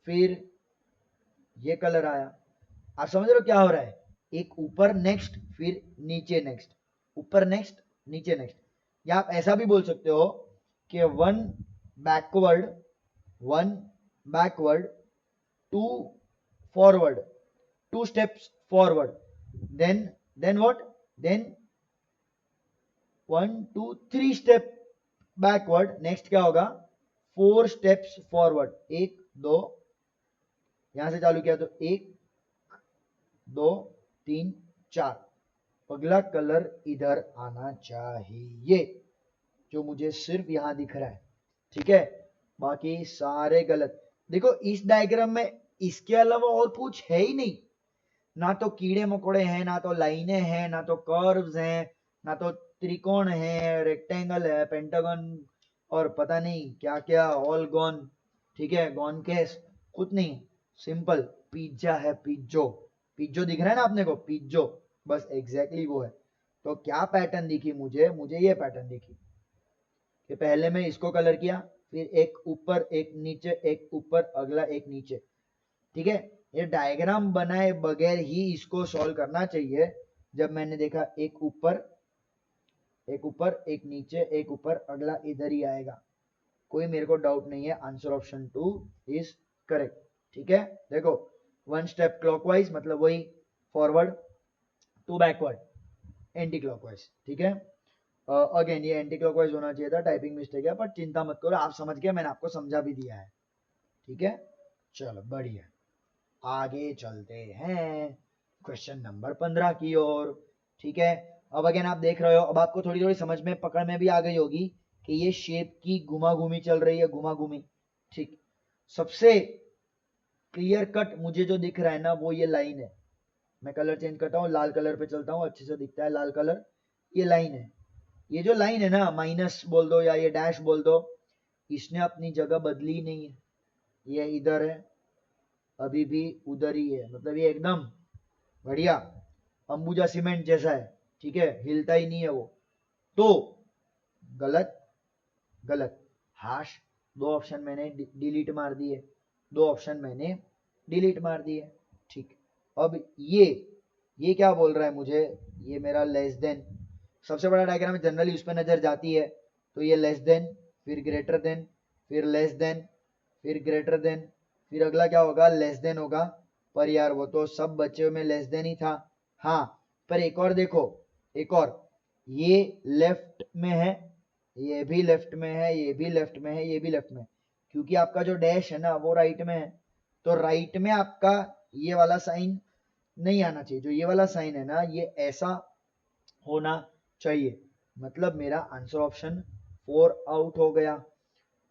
फिर ये कलर आया। आप समझ रहे हो क्या हो रहा है, एक ऊपर नेक्स्ट, फिर नीचे नेक्स्ट, ऊपर नेक्स्ट, नीचे नेक्स्ट। या आप ऐसा भी बोल सकते हो कि 1 backward, 1 backward, 2 forward, 2 steps forward, then what, then 1 2 3 step backward, next क्या होगा, 4 स्टेप्स फॉरवर्ड, 1 2, यहां से चालू किया तो 1 2 3 4, अगला कलर इधर आना चाहिए जो मुझे सिर्फ यहां दिख रहा है। ठीक है, बाकी सारे गलत। देखो इस डायग्राम में इसके अलावा और कुछ है ही नहीं, ना तो कीड़े मकोड़े हैं, ना तो लाइनें हैं, ना तो कर्व्स हैं, ना तो त्रिकोण है, रेक्टेंगल है, पेंटागन और पता नहीं क्या क्या, ऑल गॉन। ठीक है, गॉन केस कुछ नहीं, सिंपल पिज्जा है, पिज्जो, पिज्जो दिख रहा है ना आपने को, पिज्जो, बस एग्जैक्टली वो है। तो क्या पैटर्न दिखी मुझे, मुझे ये पैटर्न दिखी कि पहले मैं इसको कलर किया, फिर एक ऊपर एक नीचे, एक ऊपर अगला एक नीचे, ठीक है। ये डायग्राम बनाए बगैर ही इसको सॉल्व करना चाहिए। जब मैंने देखा एक ऊपर एक ऊपर एक नीचे एक ऊपर, अगला इधर ही आएगा, कोई मेरे को डाउट नहीं है, आंसर ऑप्शन 2 इज करेक्ट। ठीक है, देखो 1 स्टेप क्लॉकवाइज मतलब वही फॉरवर्ड, 2 बैकवर्ड, एंटी क्लॉकवाइज। ठीक है, अगेन ये एंटी क्लॉकवाइज होना चाहिए था, टाइपिंग मिस्टेक है, पर चिंता मत करो, आप समझ गए, मैंने आपको समझा भी दिया है। ठीक है, चलो बढ़िया, आगे चलते हैं क्वेश्चन नंबर 15 की ओर। ठीक है, अब अगेन आप देख रहे हो, अब आपको थोड़ी थोड़ी समझ में पकड़ में भी आ गई होगी कि ये शेप की घुमा घूमी चल रही है, घुमा घूमी। ठीक, सबसे क्लियर कट मुझे जो दिख रहा है ना वो ये लाइन है। मैं कलर चेंज करता हूँ, लाल कलर पे चलता हूँ, अच्छे से दिखता है लाल कलर, ये लाइन है। ये जो लाइन है ना, माइनस बोल दो या ये डैश बोल दो, इसने अपनी जगह बदली नहीं है, ये इधर है, अभी भी उधर ही है, मतलब ये एकदम बढ़िया अंबुजा सीमेंट जैसा है। ठीक है, हिलता ही नहीं है वो। तो गलत गलत, हाश, 2 ऑप्शन मैंने डिलीट मार दिए, 2 ऑप्शन मैंने डिलीट मार दिए। ठीक, अब ये क्या बोल रहा है मुझे, ये मेरा लेस देन, सबसे बड़ा डायग्राम जनरली उस पर नजर जाती है, तो ये लेस देन, फिर ग्रेटर देन, फिर लेस देन, फिर ग्रेटर देन, फिर अगला क्या होगा, लेस देन होगा। पर यार वो तो सब बच्चों में लेस देन ही था। हाँ, पर एक और देखो, एक और, ये लेफ्ट में है, ये भी लेफ्ट में है, ये भी लेफ्ट में है, ये भी लेफ्ट में है, क्योंकि आपका जो डैश है ना वो राइट में है। तो राइट में आपका ये वाला साइन नहीं आना चाहिए, जो ये वाला साइन है ना ये ऐसा होना चाहिए। मतलब मेरा आंसर ऑप्शन 4 आउट हो गया।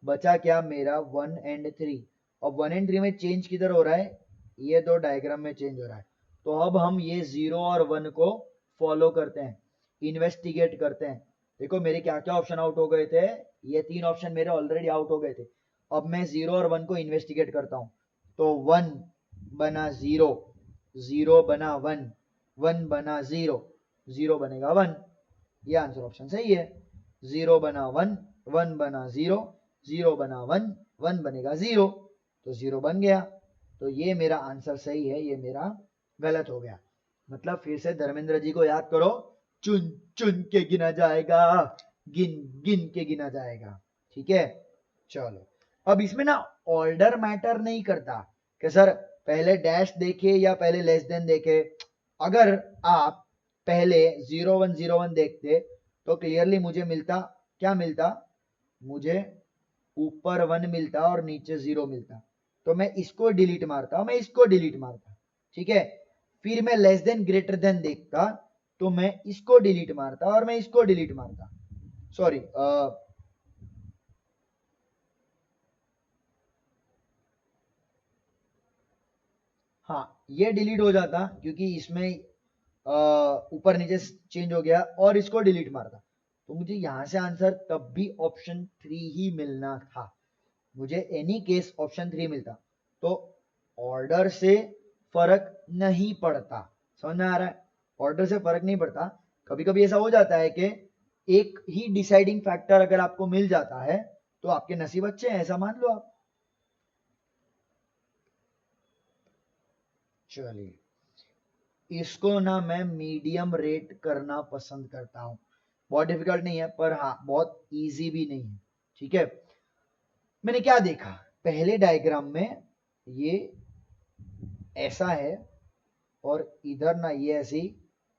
बचा क्या मेरा 1 एंड 3। अब 1 एंड 3 में चेंज किधर हो रहा है, ये 2 डायग्राम में चेंज हो रहा है। तो अब हम ये 0 और 1 को फॉलो करते हैं, इन्वेस्टिगेट करते हैं। देखो मेरे क्या क्या ऑप्शन आउट हो गए थे, ये 3 ऑप्शन मेरे ऑलरेडी आउट हो गए थे। अब मैं 0 और 1 को इन्वेस्टिगेट करता हूँ। तो 1 बना 0, 0 बना 1, 1 बना 0, 0 बनेगा 1, ये आंसर ऑप्शन सही है। 0 बना 1, 1 बना 0, 0 बना 1, 1 बनेगा 0, तो 0 बन गया। तो ये मेरा आंसर सही है, ये मेरा गलत हो गया। मतलब फिर से धर्मेंद्र जी को याद करो, चुन चुन के गिना जाएगा, गिन गिन के गिना जाएगा। ठीक है, चलो अब इसमें ना ऑर्डर मैटर नहीं करता कि सर पहले डैश देखे या पहले लेस देन देखे। अगर आप पहले 0101 देखते तो क्लियरली मुझे मिलता, क्या मिलता, मुझे ऊपर 1 मिलता और नीचे 0 मिलता। तो मैं इसको डिलीट मारता, मैं इसको डिलीट मारता। ठीक है, फिर मैं लेस देन ग्रेटर देन देखता, तो मैं इसको डिलीट मारता और मैं इसको डिलीट मारता। सॉरी, हाँ ये डिलीट हो जाता क्योंकि इसमें ऊपर नीचे चेंज हो गया, और इसको डिलीट मारता। तो मुझे यहां से आंसर तब भी ऑप्शन 3 ही मिलना था, मुझे एनी केस ऑप्शन 3 मिलता। तो ऑर्डर से फर्क नहीं पड़ता, समझ में आ रहा है, ऑर्डर से फर्क नहीं पड़ता। कभी कभी ऐसा हो जाता है कि एक ही डिसाइडिंग फैक्टर अगर आपको मिल जाता है तो आपके नसीब अच्छे हैं, ऐसा मान लो आप। चलिए, इसको ना मैं मीडियम रेट करना पसंद करता हूं, बहुत डिफिकल्ट नहीं है पर हाँ बहुत इजी भी नहीं है। ठीक है, मैंने क्या देखा, पहले डायग्राम में ये ऐसा है और इधर ना ये ऐसी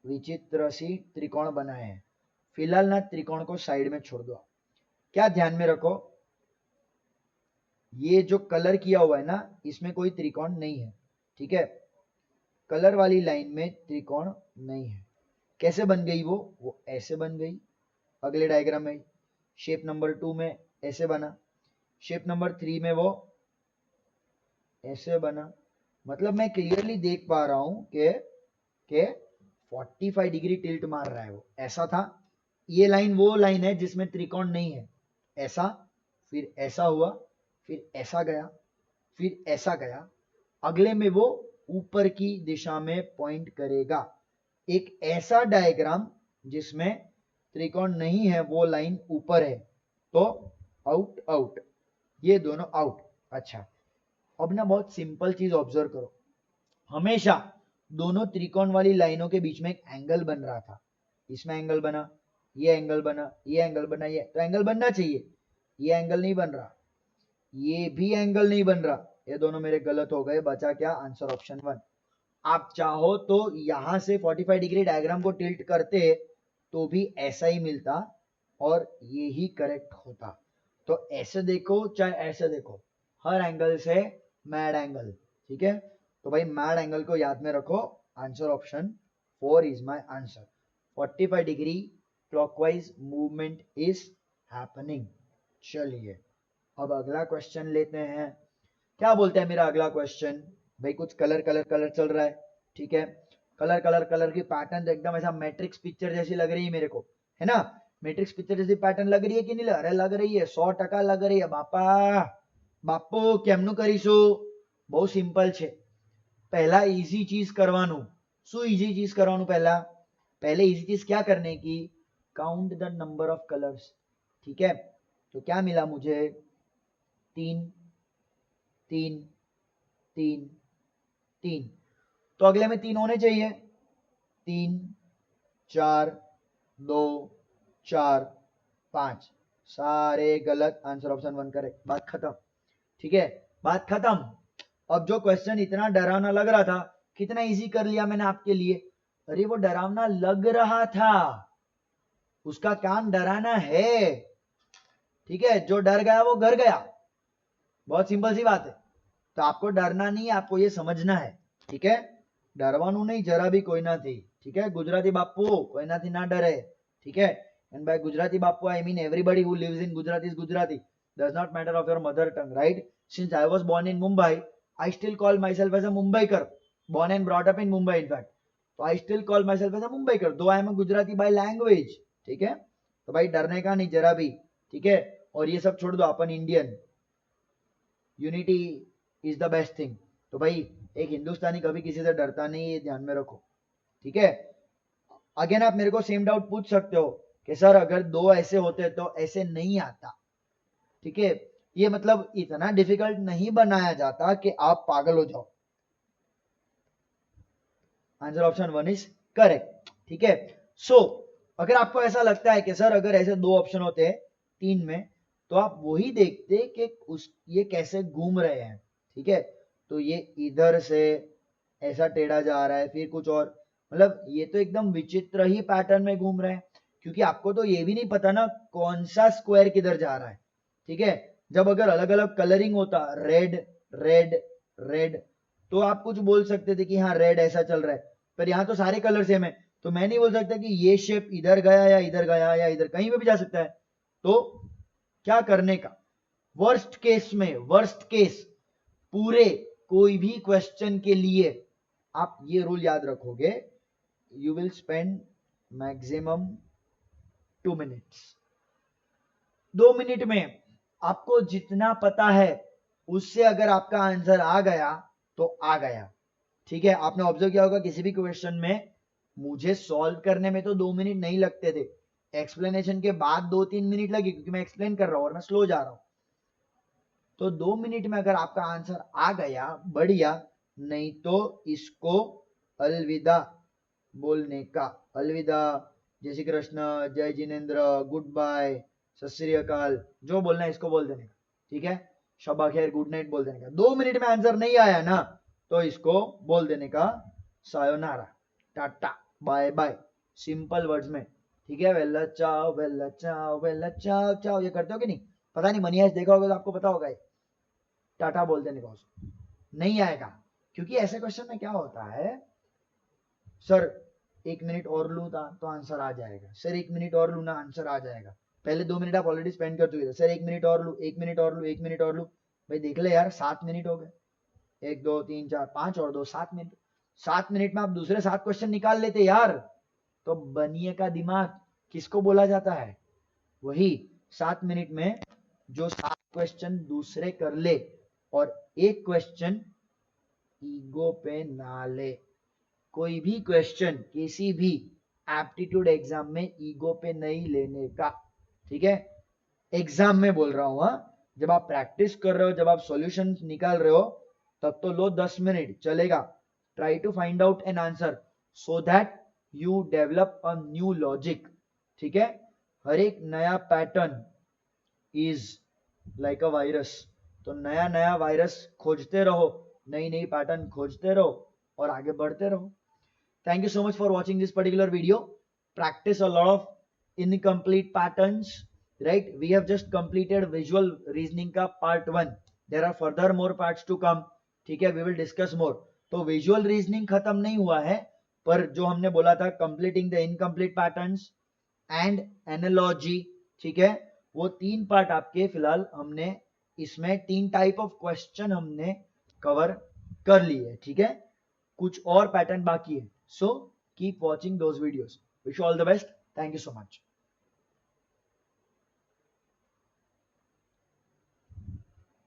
विचित्र सी त्रिकोण बनाए हैं। फिलहाल ना त्रिकोण को साइड में छोड़ दो। क्या ध्यान में रखो, ये जो कलर किया हुआ है ना इसमें कोई त्रिकोण नहीं है। ठीक है, कलर वाली लाइन में त्रिकोण नहीं है। कैसे बन गई वो ऐसे बन गई। अगले डायग्राम में शेप नंबर 2 में ऐसे बना, शेप नंबर 3 में वो ऐसे बना। मतलब मैं क्लियरली देख पा रहा हूं कि 45 डिग्री टिल्ट मार रहा है वो, ऐसा था। ये लाइन वो लाइन है जिसमें त्रिकोण नहीं है, ऐसा, फिर ऐसा हुआ, फिर ऐसा गया, फिर ऐसा गया, अगले में वो ऊपर की दिशा में पॉइंट करेगा। एक ऐसा डायग्राम जिसमें त्रिकोण नहीं है, वो लाइन ऊपर है, तो आउट आउट, ये दोनों आउट। अच्छा, अब ना बहुत सिंपल चीज ऑब्जर्व करो, हमेशा दोनों त्रिकोण वाली लाइनों के बीच में एक एंगल बन रहा था। इसमें एंगल बना, ये एंगल बना, ये एंगल बना, ये तो एंगल बनना चाहिए, ये एंगल नहीं बन रहा, ये भी एंगल नहीं बन रहा, ये दोनों मेरे गलत हो गए। बचा क्या? Answer option 1। आप चाहो तो यहां से 45 डिग्री डायग्राम को टिल्ट करते तो भी ऐसा ही मिलता और ये ही करेक्ट होता। तो ऐसे देखो चाहे ऐसे देखो, हर एंगल से मैड एंगल, ठीक है। तो भाई मैड एंगल को याद में रखो, answer option 4 is my answer. 45 degree clockwise movement is happening. चलिए अब अगला क्वेश्चन लेते हैं। क्या बोलते हैं मेरा अगला क्वेश्चन? भाई कुछ कलर कलर कलर चल रहा है, ठीक है। कलर कलर कलर की पैटर्न तो एकदम ऐसा मैट्रिक्स पिक्चर जैसी लग रही है मेरे को, है ना। मैट्रिक्स पिक्चर जैसी पैटर्न लग रही है कि नहीं? अरे लग रही है, 100% लग रही है बापा। બાપુ કેમનું કરીશું? બહુ સિમ્પલ છે। पहला इजी चीज करवानू, शू इजी चीज करवानू? पहले इजी चीज क्या करने की? Count the number of colours, ठीक है। तो क्या मिला मुझे? 3 3 3 3, तो अगले में 3 होने चाहिए। 3 4 2 4 5, सारे गलत, आंसर ऑप्शन 1 करेक्ट। बात खत्म, ठीक है, बात खत्म। अब जो क्वेश्चन इतना डरावना लग रहा था, कितना इजी कर लिया मैंने आपके लिए। अरे वो डरावना लग रहा था, उसका काम डराना है, ठीक है। जो डर गया वो घर गया, बहुत सिंपल सी बात है। तो आपको डरना नहीं है, आपको ये समझना है, ठीक है। डरवानू नहीं, जरा भी कोई ना थी, ठीक है। गुजराती बापू कोई ना थी, ना डरे, ठीक है। And by Gujarati bapu I mean everybody who lives in Gujarat is Gujarati, does not matter of your mother tongue, right? Since I was born in Mumbai, I still call myself as a Mumbaikar, born and brought up in Mumbai in fact, so I still call myself as a Mumbaikar though I am a Gujarati by language, ठीक है। तो भाई डरने का नहीं जरा भी, ठीक है। और ये सब छोड़ दो, अपन Indian, unity is the best thing. तो भाई एक हिंदुस्तानी कभी किसी से डरता नहीं, ये ध्यान में रखो, ठीक है। अगेन आप मेरे को सेम डाउट पूछ सकते हो कि सर अगर 2 ऐसे होते तो ऐसे नहीं आता, ठीक है। ये मतलब इतना डिफिकल्ट नहीं बनाया जाता कि आप पागल हो जाओ। आंसर ऑप्शन 1 इज करेक्ट, ठीक है। सो अगर आपको ऐसा लगता है कि सर अगर ऐसे 2 ऑप्शन होते 3 में, तो आप वही देखते कि ये कैसे घूम रहे हैं, ठीक है। तो ये इधर से ऐसा टेढ़ा जा रहा है, फिर कुछ और, मतलब ये तो एकदम विचित्र ही पैटर्न में घूम रहे हैं, क्योंकि आपको तो ये भी नहीं पता ना कौन सा स्क्वायर किधर जा रहा है, ठीक है। जब अगर अलग अलग कलरिंग होता, रेड रेड रेड, तो आप कुछ बोल सकते थे कि हाँ रेड ऐसा चल रहा है, पर यहाँ तो सारे कलर सेम है, तो मैं नहीं बोल सकता कि ये शेप इधर गया या इधर गया या इधर, कहीं पे भी जा सकता है। तो क्या करने का? वर्स्ट केस में, वर्स्ट केस पूरे कोई भी क्वेश्चन के लिए आप ये रूल याद रखोगे, you will spend maximum 2 minutes. 2 minute में आपको जितना पता है उससे अगर आपका आंसर आ गया तो आ गया, ठीक है। आपने ऑब्जर्व किया होगा किसी भी क्वेश्चन में मुझे सॉल्व करने में तो 2 मिनट नहीं लगते थे, एक्सप्लेनेशन के बाद 2-3 मिनट लगे, क्योंकि मैं एक्सप्लेन कर रहा हूं और मैं स्लो जा रहा हूं। तो 2 मिनट में अगर आपका आंसर आ गया बढ़िया, नहीं तो इसको अलविदा बोलने का। अलविदा, जय श्री कृष्ण, जय जिनेन्द्र, गुड बाय, सत श्री अकाल, जो बोलना है इसको बोल देने का, ठीक है। शबा खैर, गुड नाइट बोल देने का। 2 मिनट में आंसर नहीं आया ना, तो इसको बोल देने का सायोनारा, tata, bye bye, simple words में, ठीक है। वेला चाओ वेला चाओ वेला चाओ चाओ, ये करते हो कि नहीं पता नहीं, मनी देखा होगा तो आपको पता होगा, टाटा बोल देने का उसको। नहीं आएगा, क्योंकि ऐसे क्वेश्चन में क्या होता है, सर 1 मिनट और लूं तो आंसर आ जाएगा, सर 1 मिनट और लूं ना आंसर आ जाएगा। पहले 2 मिनट आप ऑलरेडी स्पेंड कर चुके थे, सर 1 मिनट और लूं, 1 मिनट और लूं, 1 मिनट और लूं, भाई देख ले यार 7 मिनट हो गए, 1 2 3 4 5 और 2 7 मिनट। 7 मिनट में आप दूसरे 7 क्वेश्चन निकाल लेते यार। तो बनिए का दिमाग किसको बोला जाता है? वही 7 मिनट में जो 7 क्वेश्चन दूसरे कर ले और एक क्वेश्चन ईगो पे ना ले। कोई भी क्वेश्चन किसी भी एप्टीट्यूड एग्जाम में ईगो पे नहीं लेने का, ठीक है? एग्जाम में बोल रहा हूं, हाँ, जब आप प्रैक्टिस कर रहे हो, जब आप सॉल्यूशन निकाल रहे हो, तब तो लो 10 मिनट चलेगा। Try to find out an answer so that you develop a new logic, ठीक है? हर एक नया pattern is like a virus, तो नया नया वायरस खोजते रहो, नई नई पैटर्न खोजते रहो और आगे बढ़ते रहो। Thank you so much for watching this particular video. Practice a lot of incomplete patterns, right? We have just completed visual reasoning का part 1. There are further more parts to come. ठीक है, we will discuss more. तो visual reasoning खत्म नहीं हुआ है, पर जो हमने बोला था completing the incomplete patterns and analogy, ठीक है, वो 3 पार्ट आपके फिलहाल हमने इसमें 3 टाइप ऑफ क्वेश्चन हमने कवर कर लिए, ठीक है? कुछ और पैटर्न बाकी है, so keep watching those videos. Wish you all the best. Thank you so much.